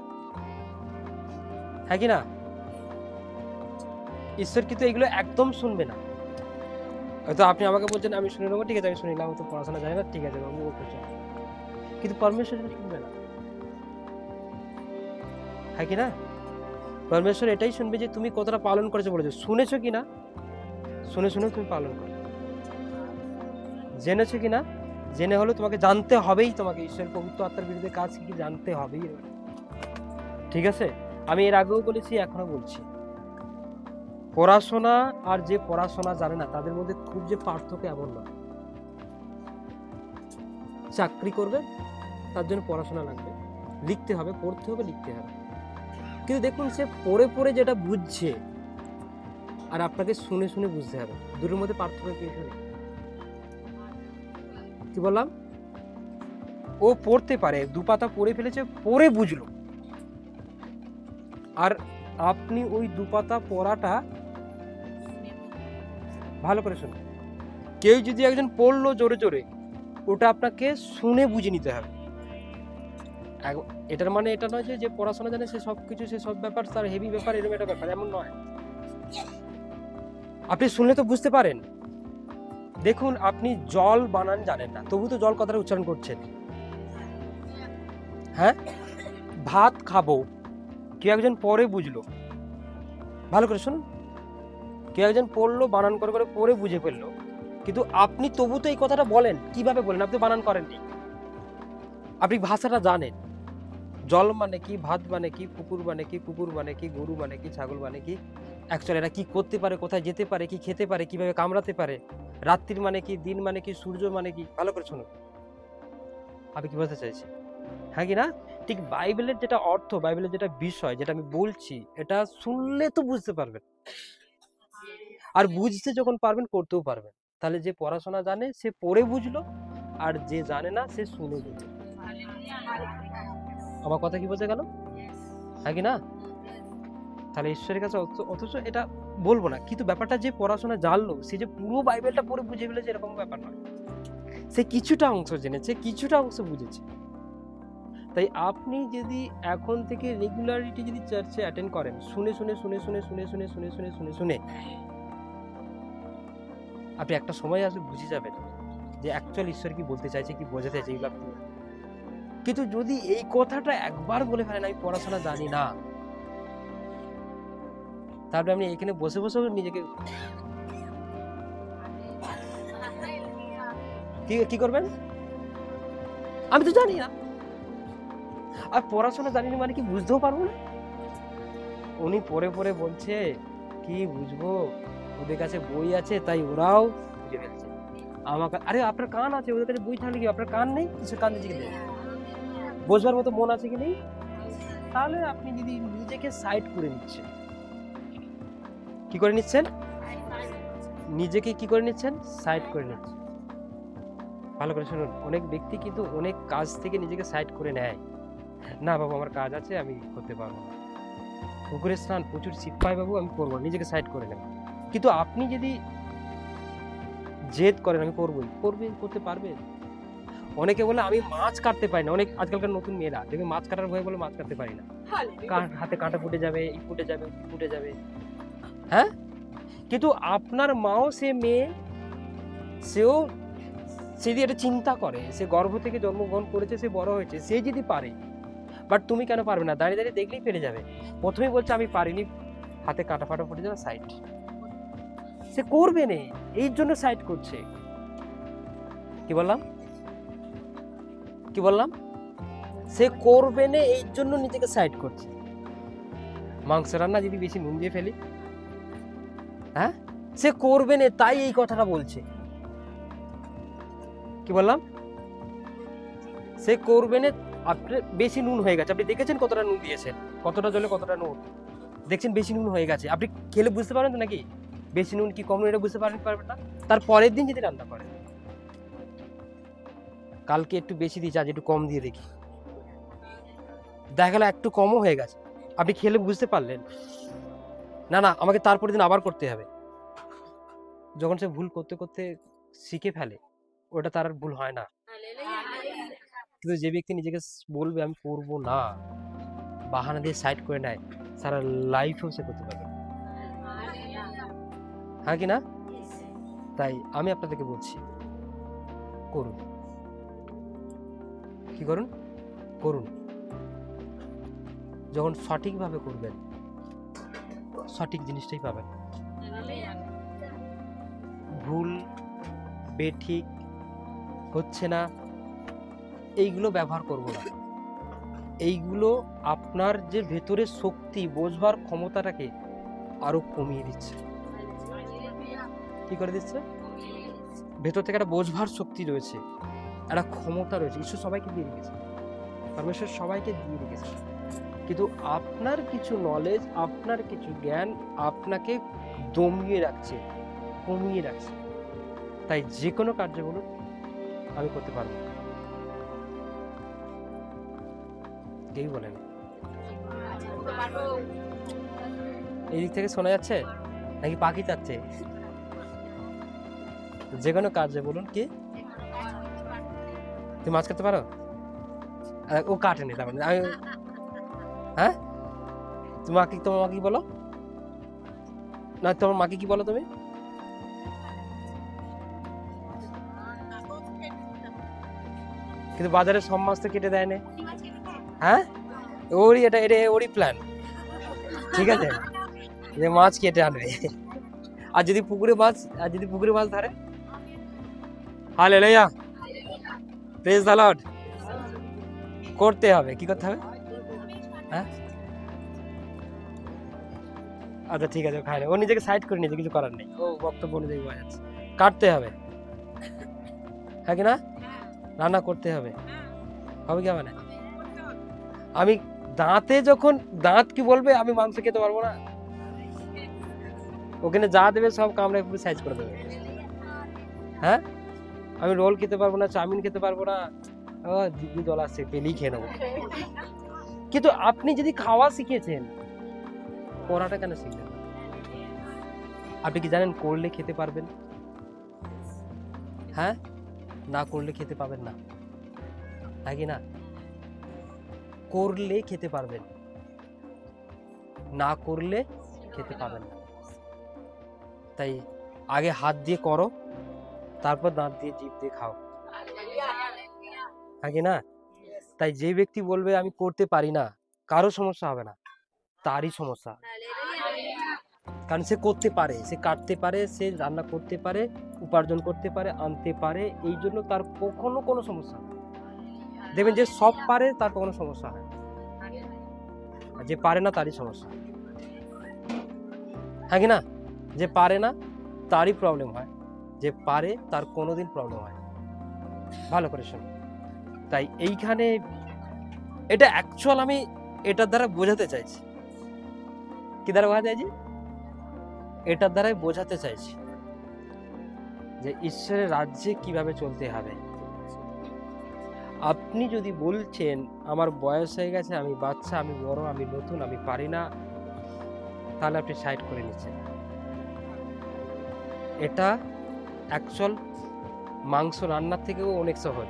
হ্যাঁ কি না? ঈশ্বর কিন্তু এগুলো একদম শুনবে না। হয়তো আপনি আমাকে বলছেন আমি শুনে নেবো, ঠিক আছে আমি শুনে নিলাম, তো পড়াশোনা জানি না, ঠিক আছে বাবু, ওকে চল। কিন্তু পরমেশ্বর শুনবে না, হ্যাঁ কি না? পরমেশ্বর এটাই শুনবে যে তুমি কতটা পালন করেছো, বলেছো, শুনেছো কিনা, শুনে শুনে তুমি পালন করো, জেনেছো কিনা, জেনে হলো তোমাকে জানতে হবেই, তোমাকে ঈশ্বরের পবিত্র আত্মার বিরুদ্ধে কাজ কি জানতে হবেই। ঠিক আছে, আমি এর আগেও বলেছি, এখনো বলছি, পড়াশোনা আর যে পড়াশোনা জানে না তাদের মধ্যে খুব যে পার্থক্য এমন না। চাকরি করবে তার জন্য পড়াশোনা লাগবে, লিখতে হবে, পড়তে হবে, লিখতে হবে। কিন্তু দেখুন, সে পড়ে পড়ে যেটা বুঝছে আর আপনাকে শুনে শুনে বুঝতে হবে, দুটোর মধ্যে পার্থক্য কিছু নেই। কি বললাম? ও পড়তে পারে, 2 পাতা পড়ে ফেলেছে, পড়ে বুঝলো, আর আপনি ওই 2 পাতা পড়াটা ভালো করে শুনুন। কেউ যদি একজন পড়লো জোরে জোরে, ওটা আপনাকে শুনে বুঝে নিতে হবে। এটার মানে এটা নয় যে পড়াশোনা জানে সে সবকিছু, সে সব ব্যাপার তার হেভি ব্যাপার, এরকম একটা ব্যাপার, এমন নয়। আপনি শুনলে তো বুঝতে পারেন। দেখুন, আপনি জল বানান জানেন না, তবু তো জল কথাটা উচ্চারণ করছেন। হ্যাঁ, ভাত খাবো, কেউ একজন পরে বুঝলো, ভালো করে শুনুন, কেউ একজন পড়লো, বানান করে করে পড়ে বুঝে ফেললো, কিন্তু আপনি তবু তো এই কথাটা বলেন, কিভাবে বলেন? আপনি বানান করেননি, আপনি ভাষাটা জানেন। জল মানে কি, ভাত মানে কি, পুকুর মানে কি, কুকুর মানে কি, গরু মানে কি, ছাগল মানে কি, অ্যাকচুয়ালি এরা কি করতে পারে, কোথায় যেতে পারে, কি খেতে পারে, কিভাবে কামড়াতে পারে, রাত্রির মানে কি, দিন মানে কি, সূর্য মানে কি, ভালো করে শুনুন, আমি কি বলতে চাইছি, হ্যাঁ কি না? ঠিক বাইবেলের যেটা অর্থ, বাইবেলের যেটা বিষয়, যেটা আমি বলছি, এটা শুনলে তো বুঝতে পারবেন, আর বুঝতে যখন পারবেন করতেও পারবেন। তাহলে যে পড়াশোনা জানে সে পড়ে বুঝলো, আর যে জানে না সে শুনে বুঝলো। আমার কথা কি বোঝা গেল? হ্যাঁ কি না? তাহলে ঈশ্বরের কাছে অথচ এটা বলবো না, কিন্তু ব্যাপারটা যে পড়াশোনা জানলো, সে যে পুরো বাইবেলটা পড়ে বুঝে ফেলেছে এরকম ব্যাপার নয়, সে কিছুটা অংশ জেনেছে, কিছুটা অংশ বুঝেছে। তাই আপনি যদি এখন থেকে রেগুলারিটি যদি চার্চে অ্যাটেন্ড করেন, শুনে শুনে শুনে শুনে শুনে শুনে শুনে শুনে শুনে শুনে, আপনি একটা সময় আসলে বুঝে যাবেন যে অ্যাকচুয়াল ঈশ্বর কি বলতে চাইছে, কি বোঝাতে চাইছে এগুলো আপনি। কিন্তু যদি এই কথাটা একবার বলে ফেলেন আমি পড়াশোনা জানি না, তারপরে আপনি এখানে বসে বসে নিজেকে কি করবেন, আমি তো জানি না। আর পড়াশোনা জানি না মানে কি বুঝতেও পারবো না। উনি পড়ে পড়ে বলছে কি বুঝবো, ওদের কাছে বই আছে তাই ওরাও বুঝে ফেলছে। আমাকে আরে আপনার কান আছে, ওদের কাছে বই থাকলে কি আপনার কান নেই? কিছু কান দিচ্ছে কি, বোঝবার মতো মন আছে কি নেই? তাহলে আপনি যদি নিজেকে সাইড করে নিচ্ছেন, কি করে নিচ্ছেন, নিজেকে কি করে নিচ্ছেন, সাইড করে নিচ্ছেন। ভালো করে শুনুন, অনেক ব্যক্তি কিন্তু অনেক কাজ থেকে নিজেকে সাইড করে নেয়। না বাবু আমার কাজ আছে, আমি করতে পারবো না। পুকুরে স্নান প্রচুর শীত পায় বাবু, আমি করবো, নিজেকে সাইড করে নেব। কিন্তু আপনি যদি জেদ করেন আমি করবোই, করতে পারবেন। অনেকে বলে আমি মাছ কাটতে পারি না, অনেক আজকালকার নতুন মেয়েরা দেখবে মাছ কাটার ভয়ে বলে মাছ কাটতে পারি না, হাতে কাঁটা ফুটে যাবে, ফুটে যাবে। হ্যাঁ, কিন্তু আপনার মাও সে মেয়ে, সেও যদি এটা চিন্তা করে, সে গর্ভ থেকে জন্মগ্রহণ করেছে, সে বড় হয়েছে, সে যদি পারে, বাট তুমি কেন পারবে না? দাঁড়িয়ে দাঁড়িয়ে দেখলেই পেরে যাবে। প্রথমেই বলছে আমি পারিনি, হাতে কাঁটা ফাটা ফুটে যাবে, সাইড। সে করবে না, এই জন্য সাইড করছে। কি বললাম, সে করবে না এই জন্য নিজেকে সাইড করছে। মাংস রান্না যদি বেশি নুন দিয়ে ফেলি, হ্যাঁ, সে করবে না তাই এই কথাটা বলছে। কি বললাম, সে করবে না, আপনার বেশি নুন হয়ে গেছে, আপনি দেখেছেন কতটা নুন দিয়েছেন, কতটা জলে কতটা নুন, দেখছেন বেশি নুন হয়ে গেছে, আপনি খেলে বুঝতে পারেন তো নাকি বেশি নুন কি কম নুন, এটা বুঝতে পারবেন না। তার পরের দিন যদি রান্না করেন, কালকে একটু বেশি দিয়েছি আজ একটু কম দিয়ে দেখি, দেখা গেল একটু কমও হয়ে গেছে, আপনি খেলে বুঝতে পারলেন না, না আমাকে তারপরের দিন আবার করতে হবে। যখন সে ভুল করতে করতে শিখে ফেলে, ওটা তার আর ভুল হয় না। কিন্তু যে ব্যক্তি নিজেকে বলবে আমি করবো না, বাহানা দিয়ে সাইড করে নেয়, সারা লাইফেও সে করতে পারবে, হ্যাঁ কি না? তাই আমি আপনাদেরকে বলছি, করুন। কি করুন, করুন। যখন সঠিকভাবে করবেন, সঠিক জিনিসটাই পাবেন। ভুল বেঠিক হচ্ছে না এইগুলো ব্যবহার করব না। এইগুলো আপনার যে ভেতরের শক্তি, বোঝবার ক্ষমতাটাকে আরো কমিয়ে দিচ্ছে। কি করে দিচ্ছে? ভেতর থেকে একটা বোঝবার শক্তি রয়েছে, একটা ক্ষমতা রয়েছে। ঈশ্বর সবাইকে দিয়ে রেখেছে, পরমেশ্বর সবাইকে দিয়ে রেখেছে, কিন্তু আপনার কিছু নলেজ, আপনার কিছু জ্ঞান আপনাকে দমিয়ে রাখছে, কমিয়ে রাখছে। তাই যে কোনো কার্য বলুন আমি করতে পারবো, কেউ বলেন। এই দিক থেকে শোনা যাচ্ছে নাকি পাখি চাচ্ছে? যে কোনো কাজে বলুন কি তুমি মাছ কাটতে পারো? ও কাটেনি, তার মানে আমি, হ্যাঁ, তোমার মাকে কি বলো না, তোমার মাকে কি বলো তুমি? কিন্তু বাজারে সব মাছ তো কেটে দেয় না, হ্যাঁ, ওরই প্ল্যান, ঠিক আছে, যে মাছ কেটে আনবে। আর যদি পুকুরে মাছ ধরে, হালেলুয়া, প্রেজ দ্য লর্ড, করতে হবে। কি করতে হবে? হ্যাঁ, আচ্ছা ঠিক আছে, খায় না, ও নিজেকে সাইড করে নিয়েছে, কিছু করার নেই, ও বক্তব্য অনুযায়ী বোঝা যাচ্ছে। কাটতে হবে, হ্যাঁ কি না? রান্না করতে হবে, হবে কি হবে না? আমি দাঁতে যখন দাঁত কি বলবে আমি মাংস খেতে পারবো না, ওখানে যা দেবে সব কামড়ে পুরো সাইজ করে দেবে। হ্যাঁ, আমি রোল খেতে পারবো না, চাউমিন খেতে পারবো না, জিভে জল আসছে, পেলেই খেয়ে নেবো। কিন্তু আপনি যদি খাওয়া শিখেছেন, করাটা কেন শিখবেন? আপনি কি জানেন করলে খেতে পারবেন? হ্যাঁ, না করলে খেতে পাবেন না, নাকি না? করলে খেতে পারবেন, না করলে খেতে পাবেন না। তাই আগে হাত দিয়ে করো, তারপর দাঁত দিয়ে জিভ দিয়ে খাও, আগে না? তাই যে ব্যক্তি বলবে আমি করতে পারি না, কারো সমস্যা হবে না, তারই সমস্যা। কারণ সে করতে পারে, সে কাটতে পারে, সে রান্না করতে পারে, উপার্জন করতে পারে, আনতে পারে, এই জন্য তার কখনো কোনো সমস্যা হয় না। দেখবেন যে সব পারে তার কোনো সমস্যা হয় না, আর যে পারে না তারই সমস্যা, হ্যাঁ কি না? যে পারে না তারই প্রবলেম হয়, যে পারে তার কোনোদিন প্রবলেম হয় না। ভালো করে শোনো। তাই এইখানে এটা অ্যাকচুয়াল আমি এটার দ্বারা বোঝাতে চাইছি। কি দ্বারা বোঝাতে চাইছি? এটার দ্বারাই বোঝাতে চাইছি যে ঈশ্বরের রাজ্যে কিভাবে চলতে হবে। আপনি যদি বলছেন আমার বয়স হয়ে গেছে, আমি বাচ্চা, আমি বড়, আমি নতুন, আমি পারি না, তাহলে আপনি সাইড করে নিচ্ছেন। এটা অ্যাকচুয়াল মাংস রান্নার থেকেও অনেক সহজ,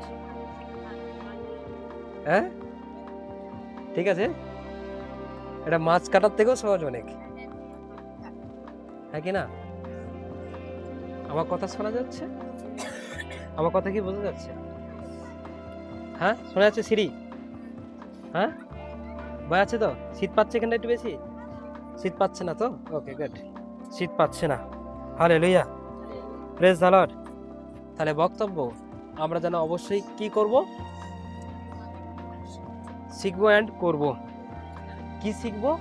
হ্যাঁ ঠিক আছে? এটা মাছ কাটার থেকেও সহজ অনেক, হ্যাঁ কি না? আমার কথা শোনা যাচ্ছে? আমার কথা কি বোঝা যাচ্ছে? হ্যাঁ শোনা যাচ্ছে সিঁড়ি? হ্যাঁ ভয় আছে তো? শীত পাচ্ছে এখানে একটু বেশি? শীত পাচ্ছে না তো? ওকে গুড, শীত পাচ্ছে না। Hallelujah, praise the Lord. তাহলে বক্তব্য আমরা যেন অবশ্যই কি করব? শিখবো এন্ড করব। কি শিখবো?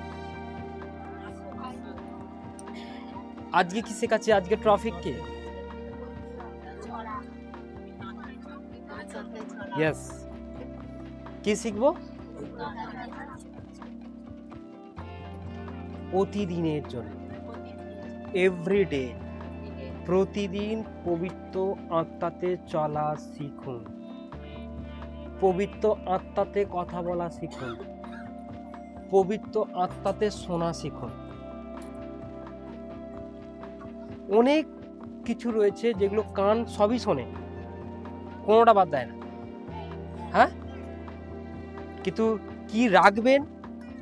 আজকে কি শেখাচ্ছি? আজকে ট্রাফিক কি? ইয়েস। কি শিখবো? প্রতিদিনের জন্য, এভরিডে, প্রতিদিন পবিত্র আত্মাতে চলা শিখুন, পবিত্র আত্মাতে কথা বলা শিখুন, পবিত্র আত্মাতে শোনা শিখুন। অনেক কিছু রয়েছে যেগুলো কান সবই শোনে, কোনোটা বাদ দেয় না, হ্যাঁ, কিন্তু কি রাখবেন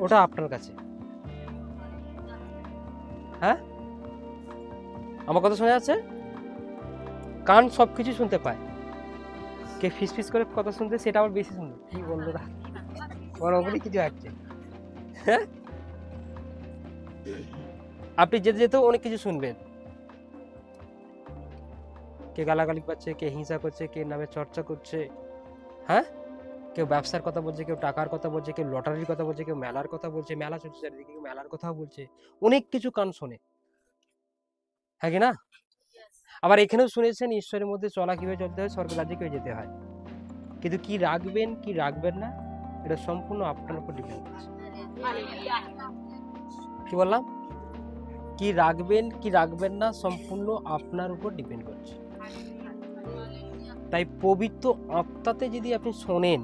ওটা আপনার কাছে। হ্যাঁ আমার কথা শোনা যাচ্ছে? কান সবকিছু শুনতে পায়, কে ফিস ফিস করে কথা শুনতে সেটা আবার বেশি শুনবে। কি বললো না, ওর ওপরে কিছু আছে। হ্যাঁ আপনি যেতে যেতেও অনেক কিছু শুনবেন, কে গালাগালি করছে, কে হিংসা করছে, কে নামে চর্চা করছে, হ্যাঁ কেউ ব্যবসার কথা বলছে, কেউ টাকার কথা বলছে, কেউ লটারির কথা বলছে, কেউ মেলার কথা বলছে, মেলা চলছে চারিদিকে, কেউ মেলার কথা বলছে, অনেক কিছু কান শোনে, হ্যাঁ কি না? আবার এখানেও শুনেছেন ঈশ্বরের মধ্যে চলা কিভাবে চলতে হয়, স্বর্গ রাজ্যে কিভাবে যেতে হয়, কিন্তু কি রাখবেন কি রাখবেন না এটা সম্পূর্ণ আপনার উপর ডিপেন্ড করছে। কি বললাম? কি রাখবেন কি রাখবেন না সম্পূর্ণ আপনার উপর ডিপেন্ড করছে। তাই পবিত্র আত্মাতে যদি আপনি শোনেন,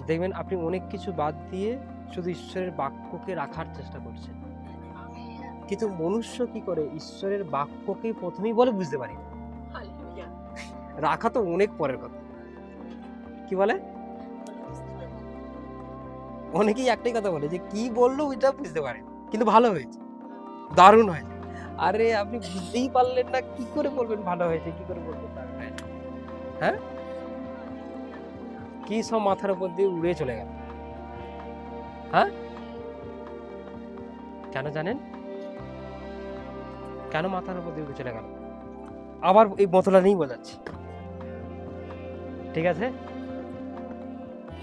দেখবেন আপনি অনেক কিছু বাদ দিয়ে শুধু ঈশ্বরের বাক্যকে রাখার চেষ্টা করছেন। কিন্তু মনুষ্য কি করে? ঈশ্বরের বাক্যকে প্রথমেই বলে বুঝতে পারি, রাখা তো অনেক পরের কথা। কি বলে? অনেকেই একটাই কথা বলে যে কি বললো ওইটা বুঝতে পারে, কিন্তু ভালো হয়েছে, দারুণ হয়েছে। আরে আপনি বুঝতেই পারলেন না, কি করে বলবেন ভালো হয়েছে, কি করে বলবেন দারুণ হয়েছে? হ্যাঁ কি সব মাথার উপর দিয়ে উড়ে চলে গেল। হ্যাঁ কেন জানেন? কেন মাথার উপর দিয়ে উড়ে চলে গেল? আবার এই বোতলটা নিয়েই বোঝাচ্ছি, ঠিক আছে?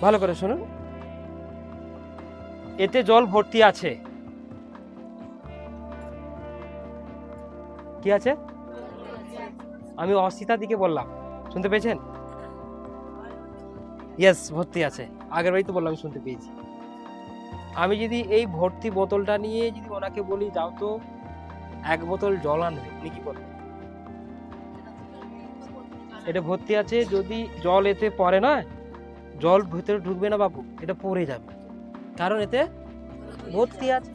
ভালো করে শুনুন। এতে জল ভর্তি আছে। কি আছে? আমি অসিতা দিকে বললাম, শুনতে পেয়েছেন? ইয়েস ভর্তি আছে। আগের বাড়ি তো বললাম শুনতে পেয়েছি। আমি যদি এই ভর্তি বোতলটা নিয়ে যদি ওনাকে বলি যাও তো এক বোতল জল আনবে, উনি কি করবেন? এটা ভর্তি আছে, যদি জল এতে পড়ে না, জল ভিতরে ঢুকবে না বাবু, এটা পড়ে যাবে, কারণ এতে ভর্তি আছে।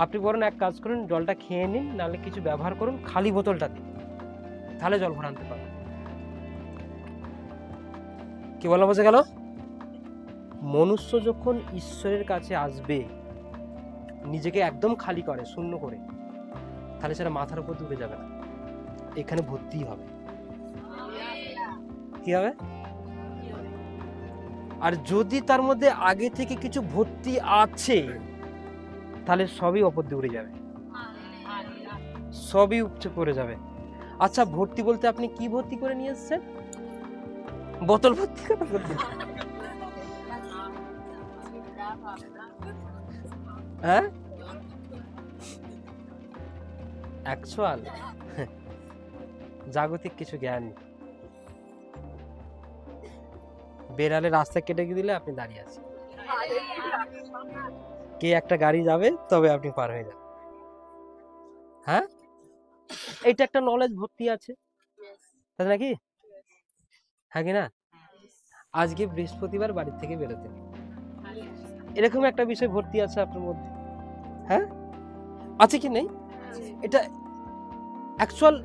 আপনি বরং এক কাজ করুন, জলটা খেয়ে নিন, নাহলে কিছু ব্যবহার করুন খালি বোতলটা দিয়ে, তাহলে জল ভরে আনতে পারবেন। কি বলা বোঝা গেল? মনুষ্য যখন ঈশ্বরের কাছে আসবে, নিজেকে একদম খালি করে, শূন্য করে, তাহলে সেটা মাথার উপর উড়ে যাবে না, এখানে ভর্তি হবে। কি হবে? আর যদি তার মধ্যে আগে থেকে কিছু ভর্তি আছে তাহলে সবই অপর দিয়ে উড়ে যাবে, সবই উপচে পড়ে যাবে। আচ্ছা, ভর্তি বলতে আপনি কি ভর্তি করে নিয়ে এসেছেন? বোতল ভর্তি করে হ্যাঁ অ্যাকচুয়াল জাগতিক কিছু জ্ঞান। বেড়ালে রাস্তা কেটে দিলে আপনি দাঁড়িয়ে আছেন, কে একটা গাড়ি যাবে তবে আপনি পার হয়ে যান। হ্যাঁ, এইটা একটা নলেজ ভর্তি আছে, তাই নাকি? হ্যাঁ কি না? আজকে বৃহস্পতিবার বাড়ি থেকে বেরোতে এরকম একটা বিষয় ভর্তি আছে আপনার মধ্যে। হ্যাঁ, আছে কি নেই? এটা অ্যাকচুয়াল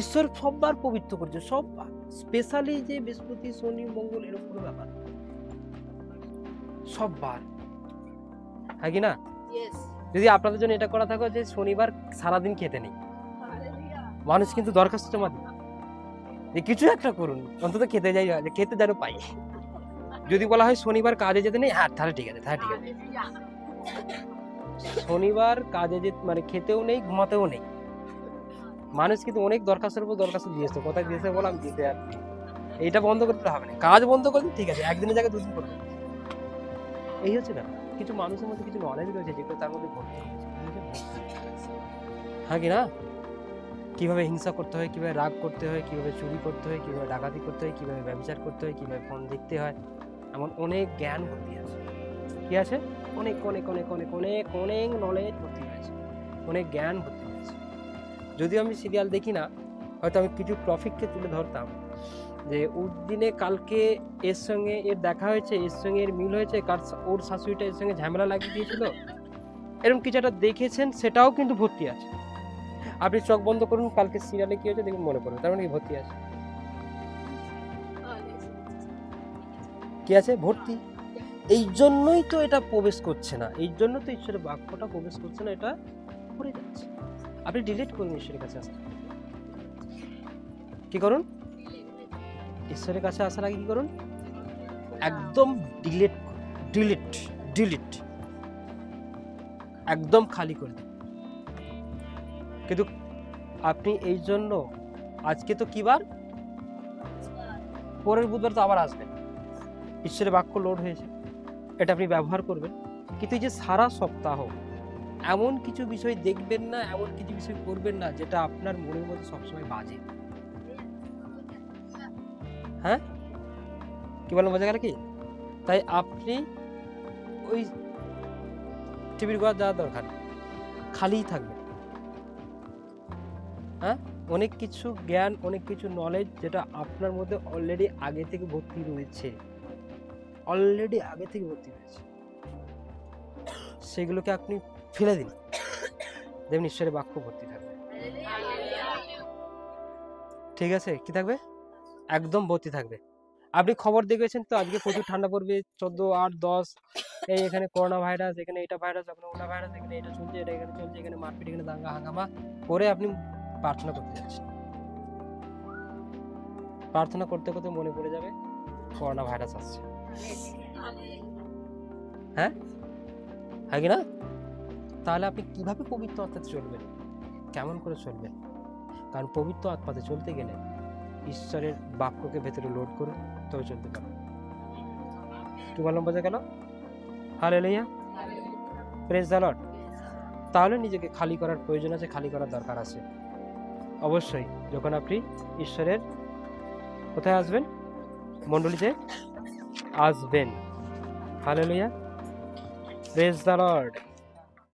ঈশ্বর সববার পবিত্র করছে, সববার। স্পেশালি যে বৃহস্পতি শনি মঙ্গল এরকম কোনো ব্যাপার, সববার। হ্যাঁ কি না? যদি আপনাদের জন্য এটা করা থাকে যে শনিবার সারাদিন খেতে নেই, মানুষ কিন্তু দরখাস্ত জমা দিন যে কিছু একটা করুন, অন্তত খেতে যাই, খেতে যেন পাই। যদি বলা হয় শনিবার কাজে যেতে নেই, হ্যাঁ তাহলে ঠিক আছে, তাহলে ঠিক আছে। শনিবার কাজে যেতে মানে খেতেও নেই, ঘুমাতেও নেই। মানুষ কিন্তু অনেক দরখাস্তের উপর দরখাস্ত দিয়েছে, কোথায় দিয়েছে বললাম দিতে। আর এইটা বন্ধ করতে হবে না, কাজ বন্ধ করতে ঠিক আছে, একদিনের জায়গায় দুদিন করবে। এই হচ্ছে ব্যাপার। কিছু মানুষের মধ্যে কিছু নলেজ রয়েছে যেগুলো তার মধ্যে ভর্তি হয়েছে। হ্যাঁ কি না? কিভাবে হিংসা করতে হয়, কিভাবে রাগ করতে হয়, কিভাবে চুরি করতে হয়, কিভাবে ডাকাতি করতে হয়, কিভাবে ব্যবচার করতে হয়, কিভাবে ফোন দেখতে হয়, এমন অনেক জ্ঞান ভর্তি আছে। কি আছে? অনেক অনেক অনেক অনেক অনেক অনেক নলেজ ভর্তি হয়েছে, অনেক জ্ঞান ভর্তি হয়েছে। যদিও আমি সিরিয়াল দেখি না, হয়তো আমি কিছু টপিককে তুলে ধরতাম যে ওর দিনে কালকে এর সঙ্গে এর দেখা হয়েছে, এর সঙ্গে এর মিল হয়েছে, ওর শাশুড়িটা এর সঙ্গে ঝামেলা লাগিয়ে দিয়েছিল, এরকম কিছু একটা দেখেছেন, সেটাও কিন্তু ভর্তি আছে। আপনি চোখ বন্ধ করুন, কালকে সিরিয়ালে কি হয়েছে দেখুন, মনে পড়বে, তার মানে ভর্তি আছে। কি আছে? ভর্তি। এই জন্যই তো এটা প্রবেশ করছে না, এই জন্য তো ঈশ্বরের বাক্যটা প্রবেশ করছে না, এটা পড়ে যাচ্ছে। আপনি ডিলিট করুন ঈশ্বরের কাছে আসতে। কি করুন? ঈশ্বরের কাছে আসার আগে কি করুন? একদম ডিলিট ডিলিট ডিলিট একদম খালি করে দিন। কিন্তু আপনি এই জন্য আজকে তো কি বার? পরের বুধবার তো আবার আসবেন, ঈশ্বরের বাক্য লোড হয়েছে, এটা আপনি ব্যবহার করবেন। কিন্তু এই যে সারা সপ্তাহ এমন কিছু বিষয় দেখবেন না, এমন কিছু বিষয় করবেন না যেটা আপনার মনের মধ্যে সবসময় বাজে। হ্যাঁ, কি বলেন? বোঝা গেল কি? তাই আপনি ওই টিভির ঘর যাওয়ার দরকার, খালিই থাকবে। হ্যাঁ, অনেক কিছু জ্ঞান, অনেক কিছু নলেজ যেটা আপনার মধ্যে অলরেডি আগে থেকে ভর্তি রয়েছে, অলরেডি আগে থেকে ভর্তি রয়েছে, সেগুলোকে আপনি ফেলে দিন, দেখবেন ঈশ্বরের বাক্য ভর্তি থাকবে। ঠিক আছে? কি থাকবে? একদম ভর্তি থাকবে। আপনি খবর দেখেছেন তো আজকে প্রচুর ঠান্ডা পড়বে, 14, 8, 10, এই এখানে করোনা ভাইরাস, এখানে এটা ভাইরাস, ওখানে ওটা ভাইরাস, এখানে এটা চলছে, এটা এখানে চলছে, এখানে মারপিট, এখানে দাঙ্গা হাঙ্গামা করে আপনি প্রার্থনা করতে যাচ্ছেন। প্রার্থনা করতে করতে মনে পড়ে যাবে করোনা ভাইরাস আসছে। হ্যাঁ, হ্যাঁ কি না? তাহলে আপনি কিভাবে পবিত্র আত্মাতে চলবেন, কেমন করে চলবেন? কারণ পবিত্র আত্মাতে চলতে গেলে ঈশ্বরের বাক্যকে ভেতরে লোড করুন, তবে চলতে পারবেন। কি বললাম? বোঝা গেল? Hallelujah, praise the Lord. তাহলে নিজেকে খালি করার প্রয়োজন আছে, খালি করার দরকার আছে অবশ্যই। যখন আপনি ঈশ্বরের কোথায় আসবেন? মণ্ডলীতে আসবেন। Hallelujah, praise the Lord.